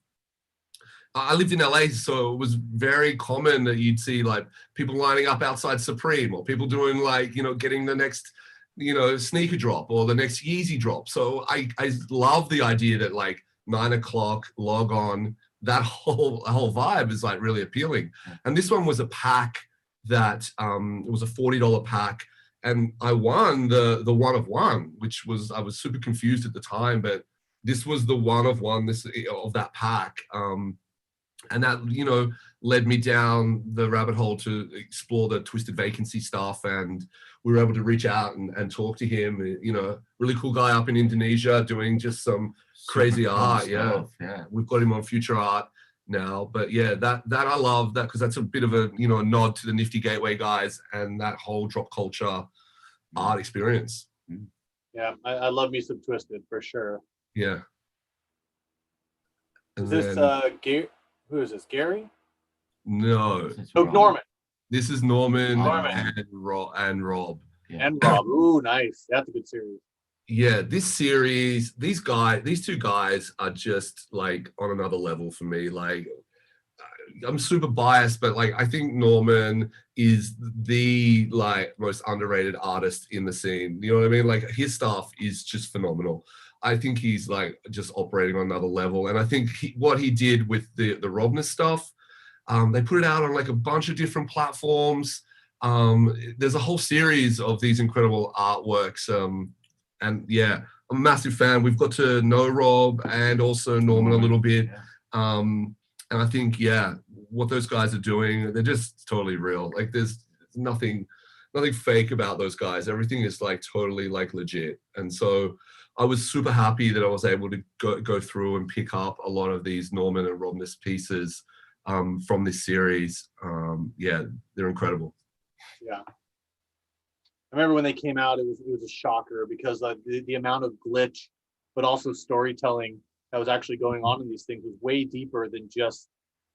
[SPEAKER 2] I lived in LA, so it was very common that you'd see like people lining up outside Supreme, or people doing like, you know, getting the next, you know, sneaker drop or the next Yeezy drop. So I love the idea that like 9 o'clock log on, that whole vibe is like really appealing. And this one was a pack that it was a $40 pack. And I won the one of one, which was, I was super confused at the time, but this was the one of one of that pack. And that, you know, led me down the rabbit hole to explore the Twisted Vacancy stuff. And we were able to reach out and talk to him, you know, really cool guy up in Indonesia doing just some crazy art. Yeah. We've got him on Future Art now, but yeah, that I love that, because that's a bit of a, you know, a nod to the Nifty Gateway guys and that whole drop culture art experience.
[SPEAKER 3] Yeah, I love me some Twisted for sure.
[SPEAKER 2] Yeah.
[SPEAKER 3] And is this Gary? Who is this? Gary?
[SPEAKER 2] No.
[SPEAKER 3] Oh, Norman.
[SPEAKER 2] This is Norman. And Rob.
[SPEAKER 3] And Rob. Ooh, nice. That's a good series.
[SPEAKER 2] Yeah, this series, these two guys are just like on another level for me. Like, I'm super biased, but like, I think Norman is the like most underrated artist in the scene. You know what I mean? Like, his stuff is just phenomenal. I think he's like just operating on another level. And I think what he did with the Robness stuff, they put it out on like a bunch of different platforms. There's a whole series of these incredible artworks. And yeah, I'm a massive fan. We've got to know Rob and also Norman a little bit. And I think, yeah, what those guys are doing, they're just totally real. Like, there's nothing fake about those guys. Everything is like totally like legit. And so I was super happy that I was able to go through and pick up a lot of these Norman and Robness pieces from this series. Yeah, they're incredible.
[SPEAKER 3] Yeah. I remember when they came out, it was a shocker, because the amount of glitch, but also storytelling that was actually going on in these things was way deeper than just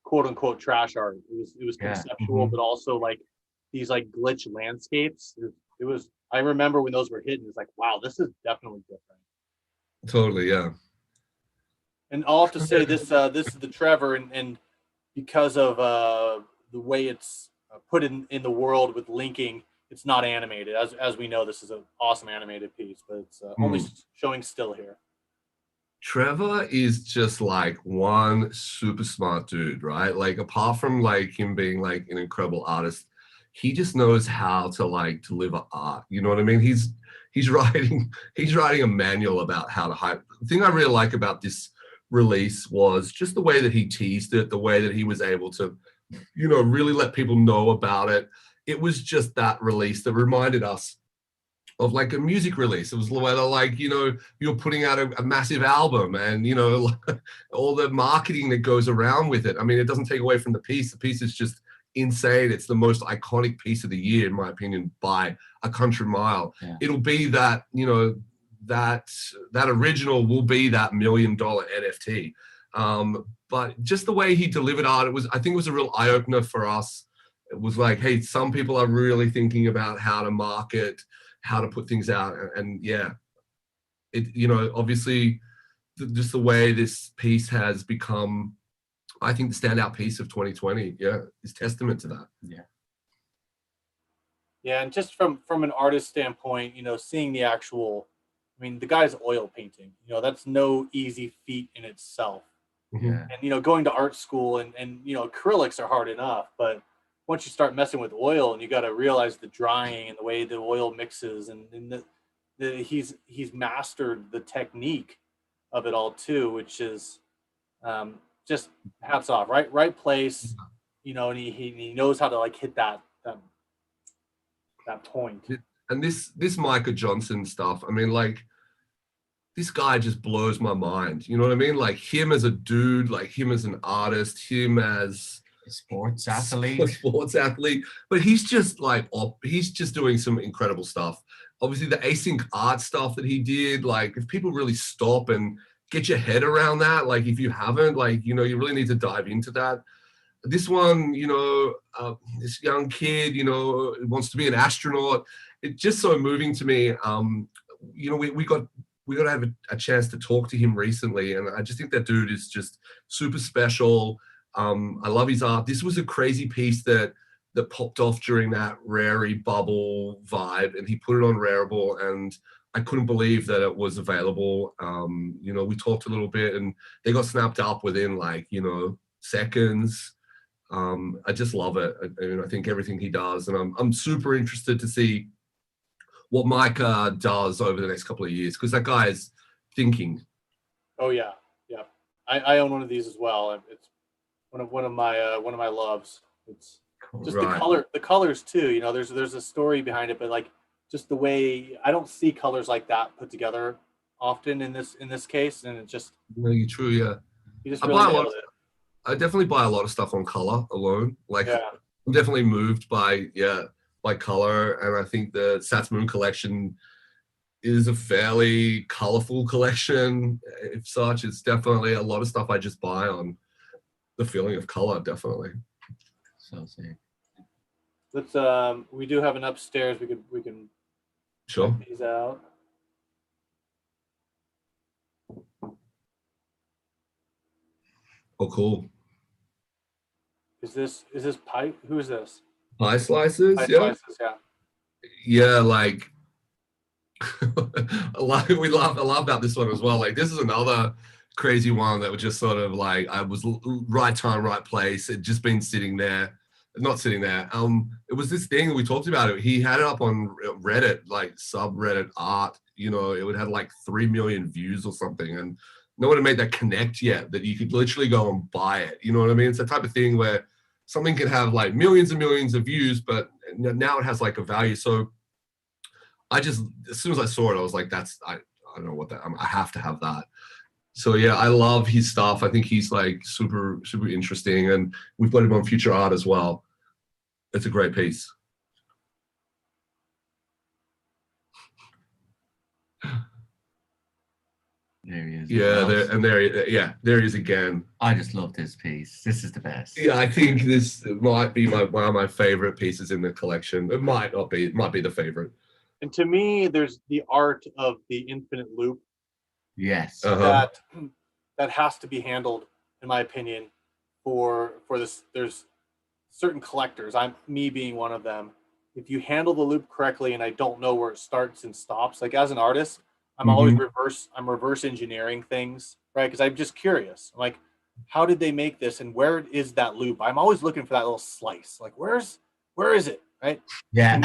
[SPEAKER 3] quote unquote trash art. It was conceptual, but also like these like glitch landscapes. It was, I remember when those were hidden, it's like, wow, this is definitely different.
[SPEAKER 2] Totally, yeah.
[SPEAKER 3] And I'll have to say this is the Trevor, and because of the way it's put in the world with linking, it's not animated. As we know, this is an awesome animated piece, but it's only showing still here.
[SPEAKER 2] Trevor is just like one super smart dude, right? Like apart from like him being like an incredible artist, he just knows how to like deliver art. You know what I mean? He's writing a manual about how to hype. The thing I really like about this release was just the way that he teased it, the way that he was able to, you know, really let people know about it. It was just that release that reminded us of like a music release. It was whether like, you know, you're putting out a massive album and, you know, all the marketing that goes around with it. I mean, it doesn't take away from the piece. The piece is just insane. It's the most iconic piece of the year, in my opinion, by a country mile. Yeah. It'll be that, you know, that original will be that $1 million NFT. But just the way he delivered art, I think it was a real eye opener for us. It was like, hey, some people are really thinking about how to market, how to put things out, and yeah, it, you know, obviously just the way this piece has become, I think, the standout piece of 2020, yeah, is testament to that.
[SPEAKER 3] Yeah, and just from an artist standpoint, you know, seeing the actual, I mean, the guy's oil painting, you know, that's no easy feat in itself. And you know, going to art school and you know, acrylics are hard enough, but once you start messing with oil, and you got to realize the drying and the way the oil mixes, and he's mastered the technique of it all too, which is just hats off. Right place, you know, and he knows how to like hit that point.
[SPEAKER 2] And this Micah Johnson stuff, I mean, like, this guy just blows my mind. You know what I mean? Like him as a dude, like him as an artist, him as
[SPEAKER 4] sports athlete,
[SPEAKER 2] but he's just like, he's just doing some incredible stuff. Obviously the async art stuff that he did, like if people really stop and get your head around that, like if you haven't, like, you know, you really need to dive into that. This one, you know, this young kid, you know, wants to be an astronaut. It's just so moving to me. You know, we got to have a chance to talk to him recently, and I just think that dude is just super special. I love his art. This was a crazy piece that popped off during that Rarey bubble vibe, and he put it on Rareable, and I couldn't believe that it was available. You know, we talked a little bit, and they got snapped up within like, you know, seconds. I just love it. I mean, I think everything he does, and I'm super interested to see what Micah does over the next couple of years, because that guy is thinking.
[SPEAKER 3] Oh yeah, yeah. I own one of these as well. It's one of my loves. It's just the colors too. You know, there's a story behind it, but like just the way, I don't see colors like that put together often in this case, and it just
[SPEAKER 2] really true. Yeah,
[SPEAKER 3] you just really nailed it.
[SPEAKER 2] I definitely buy a lot of stuff on color alone. Like I'm definitely moved by color, and I think the SATS Moon collection is a fairly colorful collection. If such, it's definitely a lot of stuff I just buy on the feeling of color, definitely.
[SPEAKER 4] So sick.
[SPEAKER 3] Let's we do have an upstairs. We can
[SPEAKER 2] sure
[SPEAKER 3] check these out.
[SPEAKER 2] Oh, cool.
[SPEAKER 3] Is this pie? Who is this?
[SPEAKER 2] Pie slices.
[SPEAKER 3] Slices, yeah.
[SPEAKER 2] Yeah, like I love about this one as well. Like this is another crazy one that was just sort of like, I was right time, right place. It just been sitting there, not sitting there. It was this thing that we talked about. It. He had it up on Reddit, like subreddit art. You know, it would have like 3 million views or something, and no one had made that connect yet. That you could literally go and buy it. You know what I mean? It's the type of thing where something can have like millions and millions of views, but now it has like a value. So I just, as soon as I saw it, I was like, I don't know what that, I have to have that. So yeah, I love his stuff. I think he's like super, super interesting, and we've got him on Future Art as well. It's a great piece.
[SPEAKER 4] There he is.
[SPEAKER 2] Yeah, there he is again.
[SPEAKER 4] I just love this piece. This is the best.
[SPEAKER 2] Yeah, I think this might be one of my favorite pieces in the collection. It might not be. It might be the favorite.
[SPEAKER 3] And to me, there's the art of the infinite loop.
[SPEAKER 4] Yes.
[SPEAKER 3] That has to be handled, in my opinion, for this. There's certain collectors, me being one of them, if you handle the loop correctly, and I don't know where it starts and stops, like as an artist, I'm always reverse engineering things, right? Because I'm just curious. I'm like, how did they make this, and where is that loop? I'm always looking for that little slice. Like, where is it, right?
[SPEAKER 4] Yeah.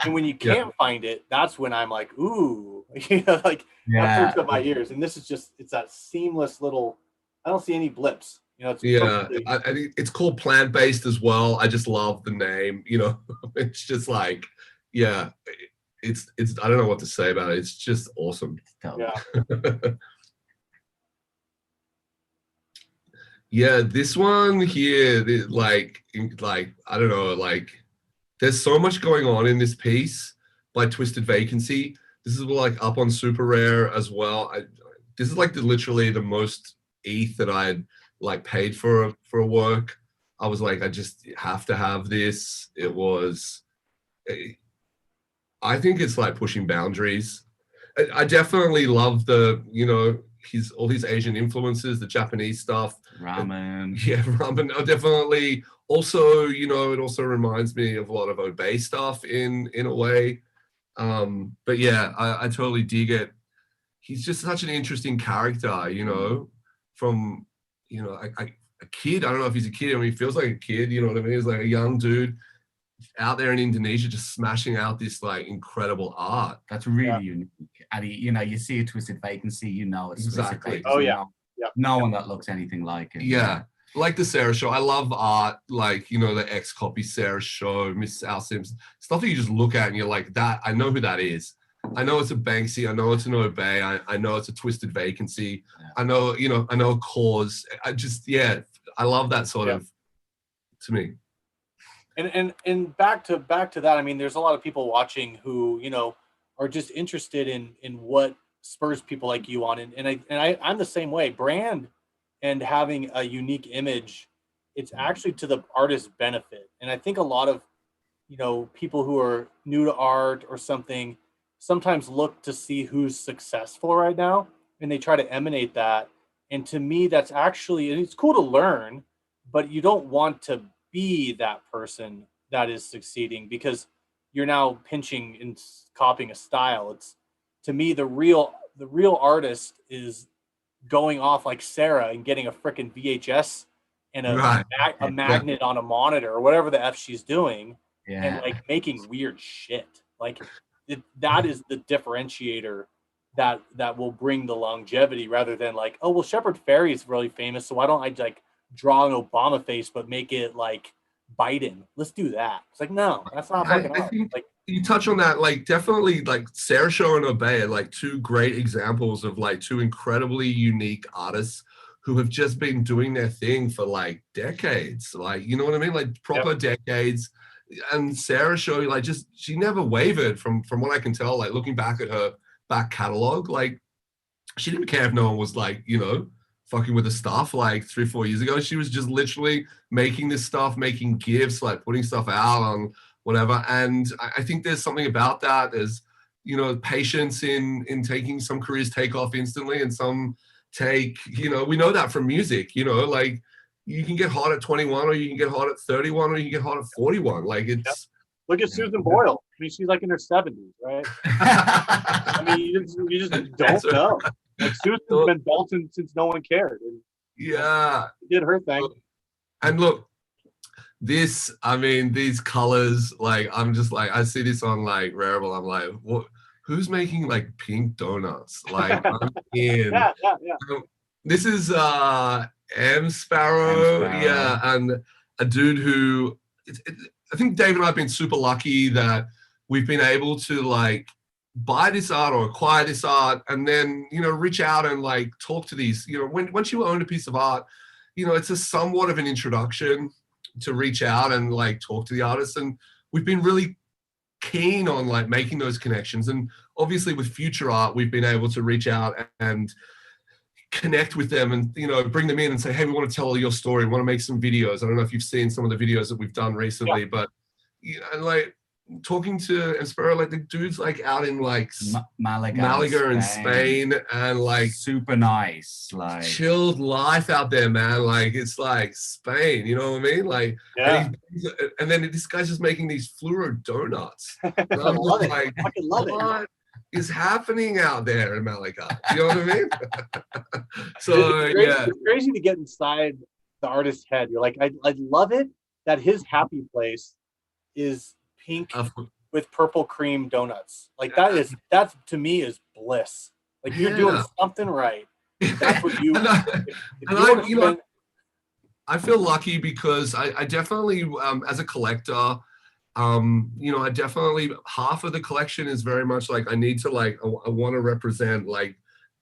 [SPEAKER 3] And when you can't find it, that's when I'm like, ooh, like that perks up my ears. And this is just, it's that seamless little. I don't see any blips. It's
[SPEAKER 2] I think it's called plant-based as well. I just love the name. It's just like, it's I don't know what to say about it. It's just awesome. Yeah, this one here, like I don't know, like there's so much going on in this piece by Twisted Vacancy. This is like up on Super Rare as well. This is like literally the most ETH that I had like paid for a work. I was like, I just have to have this. I think it's like pushing boundaries. I definitely love all his Asian influences, the Japanese stuff.
[SPEAKER 4] Ramen.
[SPEAKER 2] Yeah, ramen. Definitely. Also, it also reminds me of a lot of Obey stuff in a way. But yeah, I totally dig it. He's just such an interesting character, from, a kid. I don't know if he's a kid. I mean, he feels like a kid, you know what I mean? He's like a young dude out there in Indonesia just smashing out this like incredible art.
[SPEAKER 4] That's really unique. And you see a Twisted Vacancy, it's
[SPEAKER 2] exactly.
[SPEAKER 3] Oh yeah.
[SPEAKER 4] No one that looks anything like it.
[SPEAKER 2] Yeah. Like the Sarah Show. I love art, like, the X Copy Sarah Show, Miss Al Simpson, stuff that you just look at and you're like, that, I know who that is. I know it's a Banksy. I know it's an Obey. I know it's a Twisted Vacancy. Yeah. I know a Cause. I love that sort of, to me.
[SPEAKER 3] And back to that, I mean, there's a lot of people watching who, are just interested in what spurs people like you on. And I'm the same way. Brand and having a unique image, it's actually to the artist's benefit. And I think a lot of, people who are new to art or something sometimes look to see who's successful right now, and they try to emanate that. And to me, that's actually, and it's cool to learn, but you don't want to be that person that is succeeding because you're now pinching and copying a style. It's, to me, the real artist is going off like Sarah and getting a freaking VHS and a magnet on a monitor or whatever the F she's doing, and like making weird shit. Like that is the differentiator that will bring the longevity, rather than like, oh well, Shepard Fairey is really famous, so why don't I like draw an Obama face but make it like Biden? Let's do that. It's like, no, that's not fucking art. Like,
[SPEAKER 2] you touch on that, like definitely like Sarah Show and Obey are like two great examples of like two incredibly unique artists who have just been doing their thing for like decades. Like, you know what I mean? Like proper decades. And Sarah Show, like, just, she never wavered from what I can tell, like looking back at her back catalog. Like, she didn't care if no one was like, fucking with the stuff like 3-4 years ago. She was just literally making this stuff, making gifts, like putting stuff out on whatever. And I think there's something about that. There's, patience in taking some careers take off instantly and some take, we know that from music, like you can get hot at 21 or you can get hot at 31 or you can get hot at 41. Like it's.
[SPEAKER 3] Look at Susan Boyle. I mean, she's like in her 70s, right? I mean, you just don't know. Like Susan's been belting since no one cared. And, she did her thing.
[SPEAKER 2] And look, these colors, like, I'm just like, I see this on like Rarible. I'm like, what? Who's making like pink donuts? Like, I'm in. This is M Sparrow, and a dude who I think Dave and I have been super lucky that we've been able to like buy this art or acquire this art and then, reach out and like talk to these, once you own a piece of art, it's a somewhat of an introduction to reach out and like talk to the artists. And we've been really keen on like making those connections. And obviously with future art, we've been able to reach out and connect with them and, bring them in and say, hey, we want to tell your story. We want to make some videos. I don't know if you've seen some of the videos that we've done recently, but like talking to Inspiro, like the dude's like out in like
[SPEAKER 4] Malaga
[SPEAKER 2] in Spain, and like
[SPEAKER 4] super nice, like
[SPEAKER 2] chilled life out there, man. Like it's like Spain, you know what I mean? Like,
[SPEAKER 3] Yeah.
[SPEAKER 2] and then this guy's just making these fluoro donuts. And
[SPEAKER 3] I
[SPEAKER 2] I'm
[SPEAKER 3] love
[SPEAKER 2] just
[SPEAKER 3] it.
[SPEAKER 2] like,
[SPEAKER 3] I fucking love it.
[SPEAKER 2] what is happening out there in Malaga? You know what I mean? So yeah,
[SPEAKER 3] It's crazy to get inside the artist's head. You're like, I love it that his happy place is pink with purple cream donuts. Like that to me is bliss. Like you're doing something right. That's what you.
[SPEAKER 2] I feel lucky because I definitely, as a collector, I definitely, half of the collection is very much like I need to like I want to represent like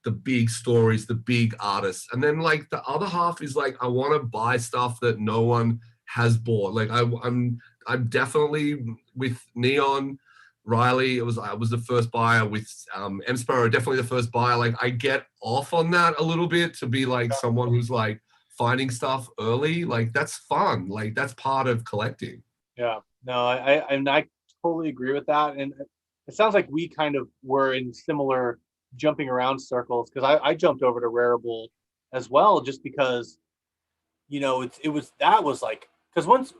[SPEAKER 2] the big stories, the big artists, and then like the other half is like I want to buy stuff that no one has bought. Like I'm definitely with Neon, Riley. I was the first buyer with Inspiro, definitely the first buyer. Like I get off on that a little bit to be like someone who's like finding stuff early. Like that's fun. Like that's part of collecting.
[SPEAKER 3] Yeah, no, I totally agree with that, and it sounds like we kind of were in similar jumping around circles because I jumped over to Rarible as well, just because it was like because once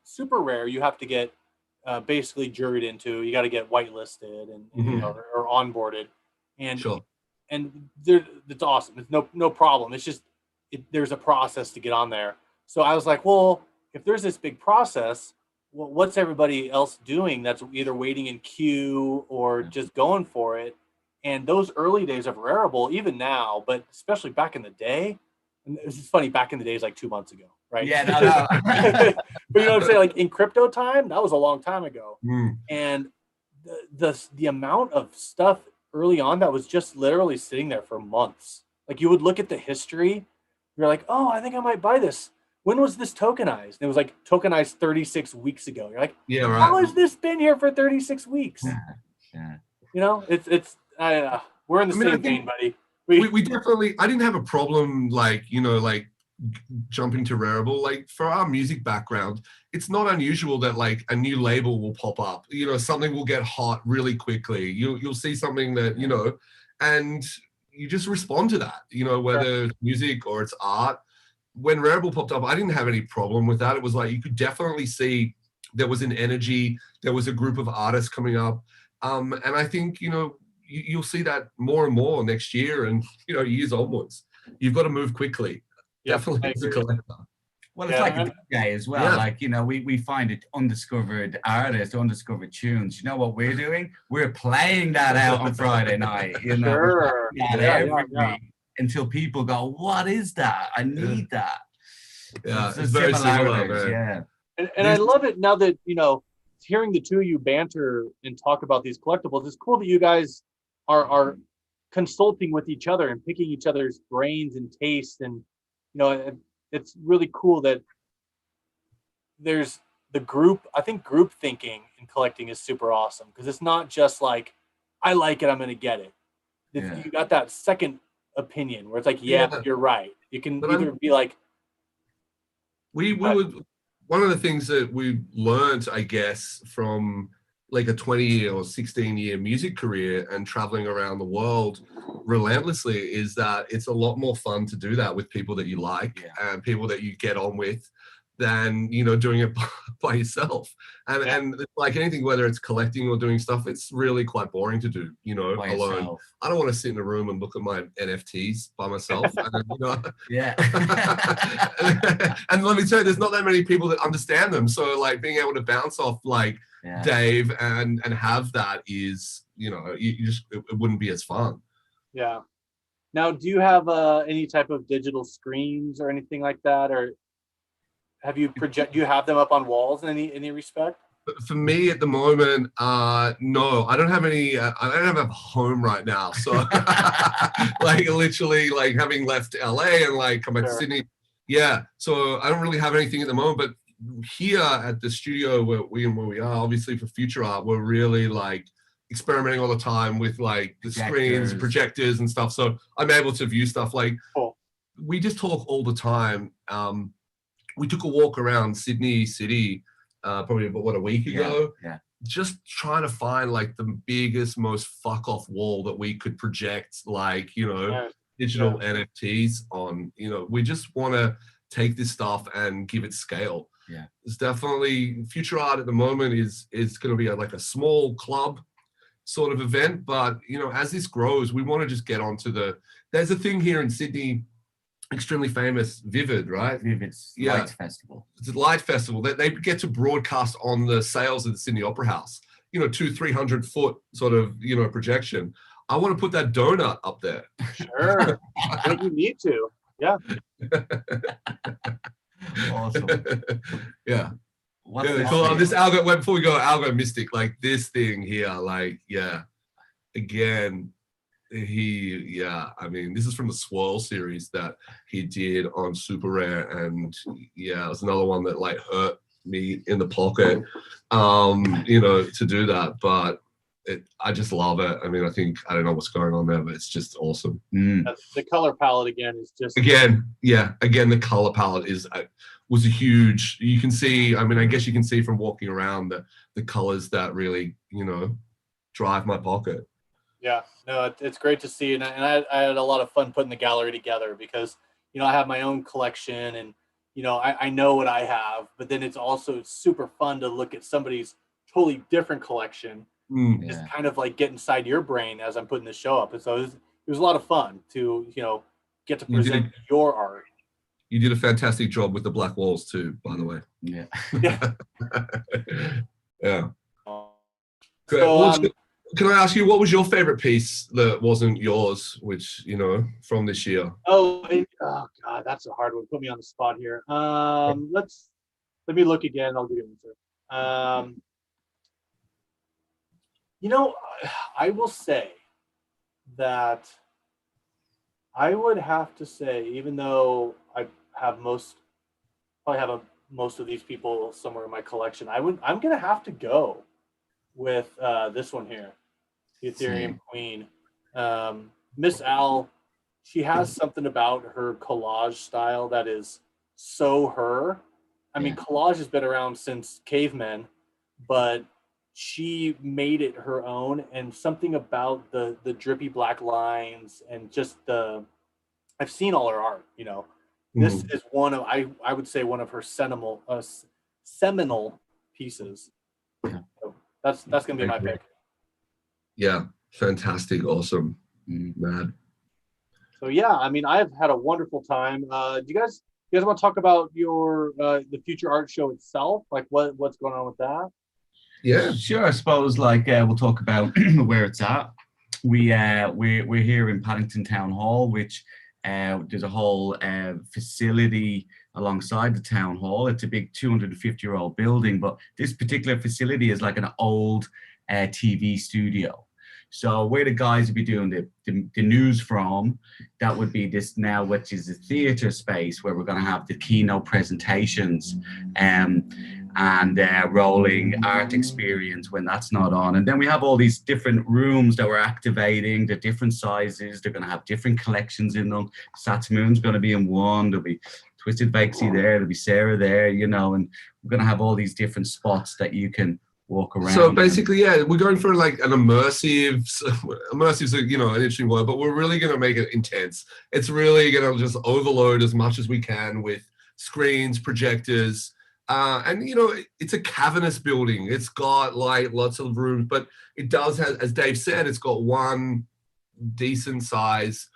[SPEAKER 3] super rare you have to get basically juried into, you got to get whitelisted and or onboarded, and
[SPEAKER 2] sure.
[SPEAKER 3] And it's awesome. It's no problem. It's just there's a process to get on there. So I was like, well, if there's this big process, what's everybody else doing that's either waiting in queue or just going for it? And those early days of Rarible, even now, but especially back in the day, and this is funny, back in the days like 2 months ago, right?
[SPEAKER 4] Yeah, no.
[SPEAKER 3] But you know what I'm saying? Like in crypto time, that was a long time ago.
[SPEAKER 2] Mm.
[SPEAKER 3] And the amount of stuff early on that was just literally sitting there for months. Like you would look at the history, you're like, oh, I think I might buy this. When was this tokenized? And it was like tokenized 36 weeks ago. You're like,
[SPEAKER 2] yeah, right.
[SPEAKER 3] How has this been here for 36 weeks?
[SPEAKER 4] Yeah.
[SPEAKER 3] It's we're in the same vein, buddy.
[SPEAKER 2] We definitely, I didn't have a problem like jumping to Rarible. Like for our music background, it's not unusual that like a new label will pop up. Something will get hot really quickly. You'll see something that, and you just respond to that, whether it's music or it's art. When Rarible popped up, I didn't have any problem with that. It was like, you could definitely see there was an energy, there was a group of artists coming up. And I think, you'll see that more and more next year and, years onwards. You've got to move quickly.
[SPEAKER 3] Yep,
[SPEAKER 2] definitely as a collector.
[SPEAKER 4] Well, it's like a DJ as well. Yeah. Like, we find it undiscovered artists, undiscovered tunes. You know what we're doing? We're playing that out on Friday night.
[SPEAKER 3] Sure.
[SPEAKER 4] Every week until people go, what is that? I need that.
[SPEAKER 2] Yeah, it's very similar, man.
[SPEAKER 4] Yeah.
[SPEAKER 3] And I love it now that, hearing the two of you banter and talk about these collectibles. It's cool that you guys are consulting with each other and picking each other's brains and tastes. And, it's really cool that there's the group. I think group thinking in collecting is super awesome because it's not just like, I like it, I'm going to get it. You got that second opinion where it's like, you're right. You can either be like,
[SPEAKER 2] we would, one of the things that we learned, I guess, from like a 20-year or 16-year music career and traveling around the world relentlessly is that it's a lot more fun to do that with people that you like and people that you get on with than, doing it by yourself. And like anything, whether it's collecting or doing stuff, it's really quite boring to do,
[SPEAKER 4] by
[SPEAKER 2] alone.
[SPEAKER 4] Yourself.
[SPEAKER 2] I don't want to sit in a room and look at my NFTs by myself.
[SPEAKER 4] Yeah.
[SPEAKER 2] And let me tell you, there's not that many people that understand them. So like being able to bounce off like Dave and have that is, it wouldn't be as fun.
[SPEAKER 3] Yeah. Now, do you have any type of digital screens or anything like that? Or have you do you have them up on walls in any respect?
[SPEAKER 2] For me at the moment, no, I don't have any, I don't have a home right now. So like literally like having left LA and like come back to Sydney. Yeah. So I don't really have anything at the moment, but here at the studio where we are, obviously for future art, we're really like experimenting all the time with like the screens, projectors and stuff. So I'm able to view stuff like we just talk all the time. We took a walk around Sydney City probably about a week ago. just trying to find like the biggest, most fuck off wall that we could project, like, you know, digital NFTs on. You know, we just want to take this stuff and give it scale.
[SPEAKER 4] Yeah,
[SPEAKER 2] it's definitely future art at the moment is going to be like a small club sort of event, but you know, as this grows, we want to just get onto there's a thing here in Sydney, extremely famous, Vivid, right?
[SPEAKER 4] Vivid's Light Festival. It's
[SPEAKER 2] a light festival that they get to broadcast on the sails of the Sydney Opera House, you know, 200-300 foot sort of, you know, projection. I want to put that donut up there.
[SPEAKER 3] Sure. I think you need to. Yeah.
[SPEAKER 4] Awesome.
[SPEAKER 2] Yeah. Cool. This Algo, before we go, Algo Mystic, like this thing here, like, yeah, again, I mean, this is from the Swirl series that he did on Super Rare, and yeah, it was another one that like hurt me in the pocket, you know, to do that, but I just love it. I mean, I don't know what's going on there, but it's just awesome.
[SPEAKER 3] The color palette again is just
[SPEAKER 2] the color palette was a huge. You can see. I mean, I guess you can see from walking around the colors that really, you know, drive my pocket.
[SPEAKER 3] Yeah, no, it's great to see, and I had a lot of fun putting the gallery together because, you know, I have my own collection, and you know, I know what I have, but then it's also super fun to look at somebody's totally different collection. Just kind of like get inside your brain as I'm putting the show up. And so it was a lot of fun to, you know, get to present your art.
[SPEAKER 2] You did a fantastic job with the black walls too, by the way.
[SPEAKER 4] Yeah.
[SPEAKER 2] Yeah. So, can I ask you, what was your favorite piece that wasn't yours, which, you know, from this year?
[SPEAKER 3] Oh God, that's a hard one. Put me on the spot here. Let me look again. I'll give you an answer. You know, I will say that I would have to say, even though I have most of these people somewhere in my collection, I'm gonna have to go with this one here, the Ethereum Queen. Miss Al, she has something about her collage style that is so her. I mean, collage has been around since cavemen, but she made it her own, and something about the drippy black lines and just I've seen all her art, you know. This is one of I would say one of her seminal pieces. Yeah. So that's gonna be my pick.
[SPEAKER 2] Yeah, fantastic, awesome, mad.
[SPEAKER 3] So yeah, I mean, I've had a wonderful time. Do you guys want to talk about your the Future Art Show itself? Like what's going on with that?
[SPEAKER 2] Yeah,
[SPEAKER 4] sure. I suppose like we'll talk about where it's at. We're here in Paddington Town Hall, which there's a whole facility alongside the town hall. It's a big 250-year-old building, but this particular facility is like an old TV studio. So where the guys would be doing the news from, that would be this now, which is a theater space where we're going to have the keynote presentations and rolling art experience when that's not on. And then we have all these different rooms that we're activating, the different sizes. They're going to have different collections in them. SATS Moon's going to be in one. There'll be Twisted Bakesy there. There'll be Sarah there, you know, and we're going to have all these different spots that you can walk around.
[SPEAKER 2] So basically, yeah, we're going for like an immersive, you know, an interesting word, but we're really going to make it intense. It's really going to just overload as much as we can with screens, projectors, and you know, it's a cavernous building. It's got like lots of rooms, but it does have, as Dave said, it's got one decent size,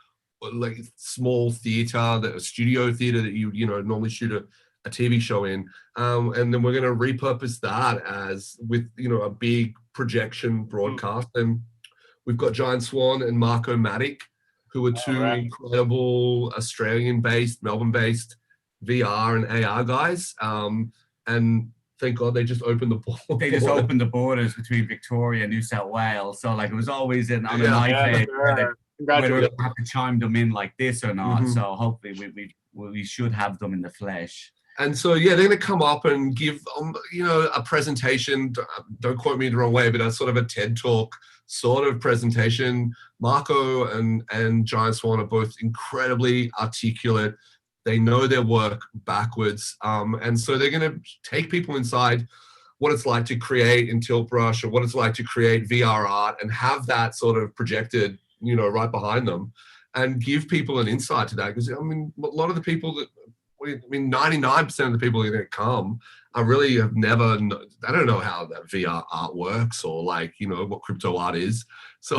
[SPEAKER 2] like small theater, a studio theater that you know normally shoot a TV show in, and then we're going to repurpose that as with, you know, a big projection broadcast. And we've got Giant Swan and Marco Matic, who are two incredible Australian-based, Melbourne-based VR and AR guys. And thank God they just opened the border.
[SPEAKER 4] They just opened the borders between Victoria and New South Wales. So like it was always on an iPad whether we're going to have to chime them in like this or not. So hopefully we should have them in the flesh.
[SPEAKER 2] And so, yeah, they're going to come up and give, you know, a presentation. Don't quote me the wrong way, but a sort of a TED Talk sort of presentation. Marco and Giant Swan are both incredibly articulate. They know their work backwards. And so they're going to take people inside what it's like to create in Tilt Brush, or what it's like to create VR art, and have that sort of projected, right behind them, and give people an insight to that. Because I mean, a lot of the people that, 99% of the people that are going to come, I really have never, I don't know how that VR art works, or like, what crypto art is. So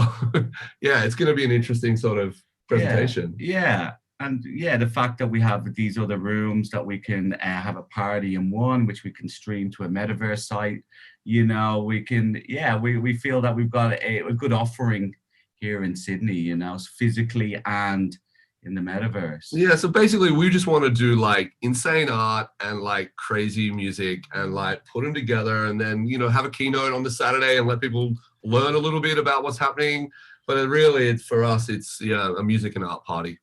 [SPEAKER 2] yeah, it's going to be an interesting sort of presentation.
[SPEAKER 4] Yeah. And yeah, the fact that we have these other rooms that we can have a party in one, which we can stream to a metaverse site, we can, we feel that we've got a good offering here in Sydney, physically and in the metaverse.
[SPEAKER 2] Yeah, so basically we just want to do like insane art and like crazy music, and like put them together, and then have a keynote on the Saturday and let people learn a little bit about what's happening. But it's for us, it's a music and art party.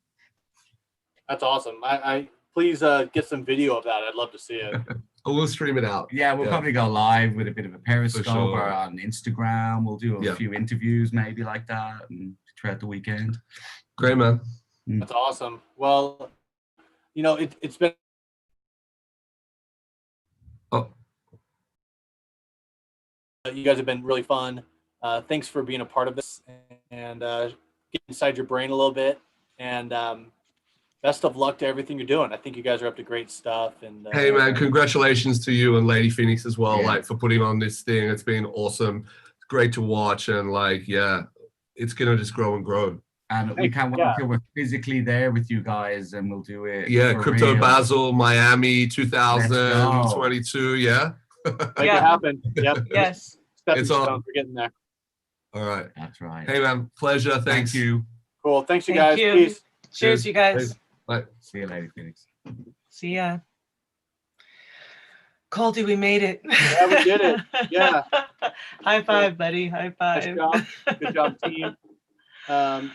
[SPEAKER 3] That's awesome. I please get some video of that. I'd love to see it.
[SPEAKER 2] We'll stream it out.
[SPEAKER 4] Yeah, we'll probably go live with a bit of a Periscope or on Instagram. We'll do a few interviews maybe like that, and throughout the weekend.
[SPEAKER 2] Great, man.
[SPEAKER 3] That's awesome. Well, it's been. You guys have been really fun. Thanks for being a part of this and get inside your brain a little bit. And best of luck to everything you're doing. I think you guys are up to great stuff. And
[SPEAKER 2] hey, man, congratulations to you and Lady Phoenix as well, like for putting on this thing. It's been awesome. It's great to watch, and like, it's gonna just grow and grow.
[SPEAKER 4] And we can't wait until we're physically there with you guys, and we'll do it.
[SPEAKER 2] Yeah, Crypto BASEL, Miami 2022. Yeah.
[SPEAKER 3] Make it happen. Yep.
[SPEAKER 1] Yes.
[SPEAKER 3] It's on. We're getting there.
[SPEAKER 2] All right.
[SPEAKER 4] That's right.
[SPEAKER 2] Hey, man. Pleasure. Thank you.
[SPEAKER 3] Cool. Thanks, you guys. Peace.
[SPEAKER 1] Cheers, you guys.
[SPEAKER 2] Bye.
[SPEAKER 4] See you later, Phoenix.
[SPEAKER 1] See ya. Coldy, we made it.
[SPEAKER 3] Yeah, we did it. Yeah.
[SPEAKER 1] High five, buddy. High five.
[SPEAKER 3] Nice job. Good job, team. And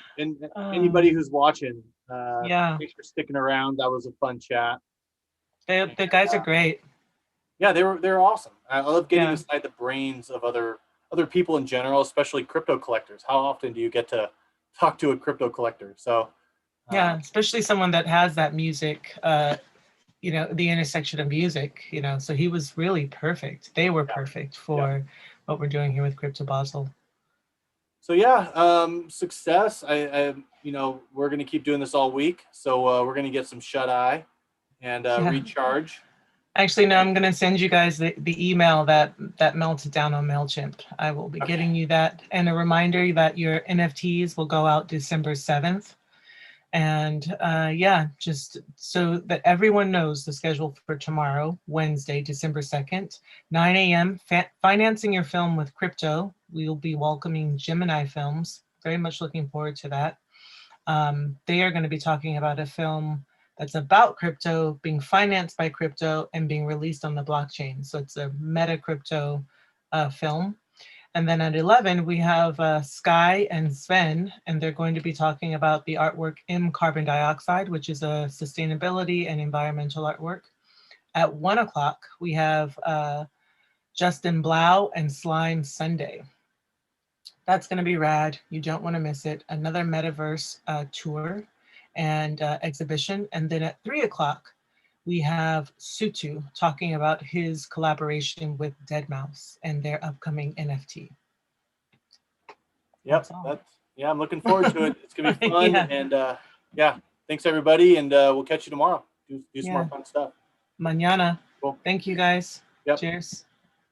[SPEAKER 3] anybody who's watching, thanks for sticking around. That was a fun chat.
[SPEAKER 1] The guys are great.
[SPEAKER 3] Yeah, they're awesome. I love getting inside the brains of other people in general, especially crypto collectors. How often do you get to talk to a crypto collector? So
[SPEAKER 1] especially someone that has that music, the intersection of music, so he was really perfect. They were perfect for what we're doing here with Crypto BASEL.
[SPEAKER 3] So success. I we're going to keep doing this all week. So we're going to get some shut eye and recharge.
[SPEAKER 1] Actually, no, I'm going to send you guys the email that melted down on MailChimp. I will be getting you that, and a reminder that your NFTs will go out December 7th. And just so that everyone knows the schedule for tomorrow, Wednesday, December 2nd, 9 a.m., financing your film with crypto. We'll be welcoming Gemini Films. Very much looking forward to that. They are going to be talking about a film that's about crypto, being financed by crypto, and being released on the blockchain. So it's a meta crypto film. And then at 11, we have Sky and Sven, and they're going to be talking about the artwork M Carbon Dioxide, which is a sustainability and environmental artwork. At 1 o'clock, we have Justin Blau and Slime Sunday. That's going to be rad. You don't want to miss it. Another metaverse tour and exhibition. And then at 3 o'clock, we have Sutu talking about his collaboration with Deadmau5 and their upcoming NFT.
[SPEAKER 3] Yep, I'm looking forward to it. It's gonna be fun. And thanks everybody, and we'll catch you tomorrow. Do some more fun stuff.
[SPEAKER 1] Mañana.
[SPEAKER 3] Cool.
[SPEAKER 1] Thank you guys.
[SPEAKER 3] Yep.
[SPEAKER 1] Cheers.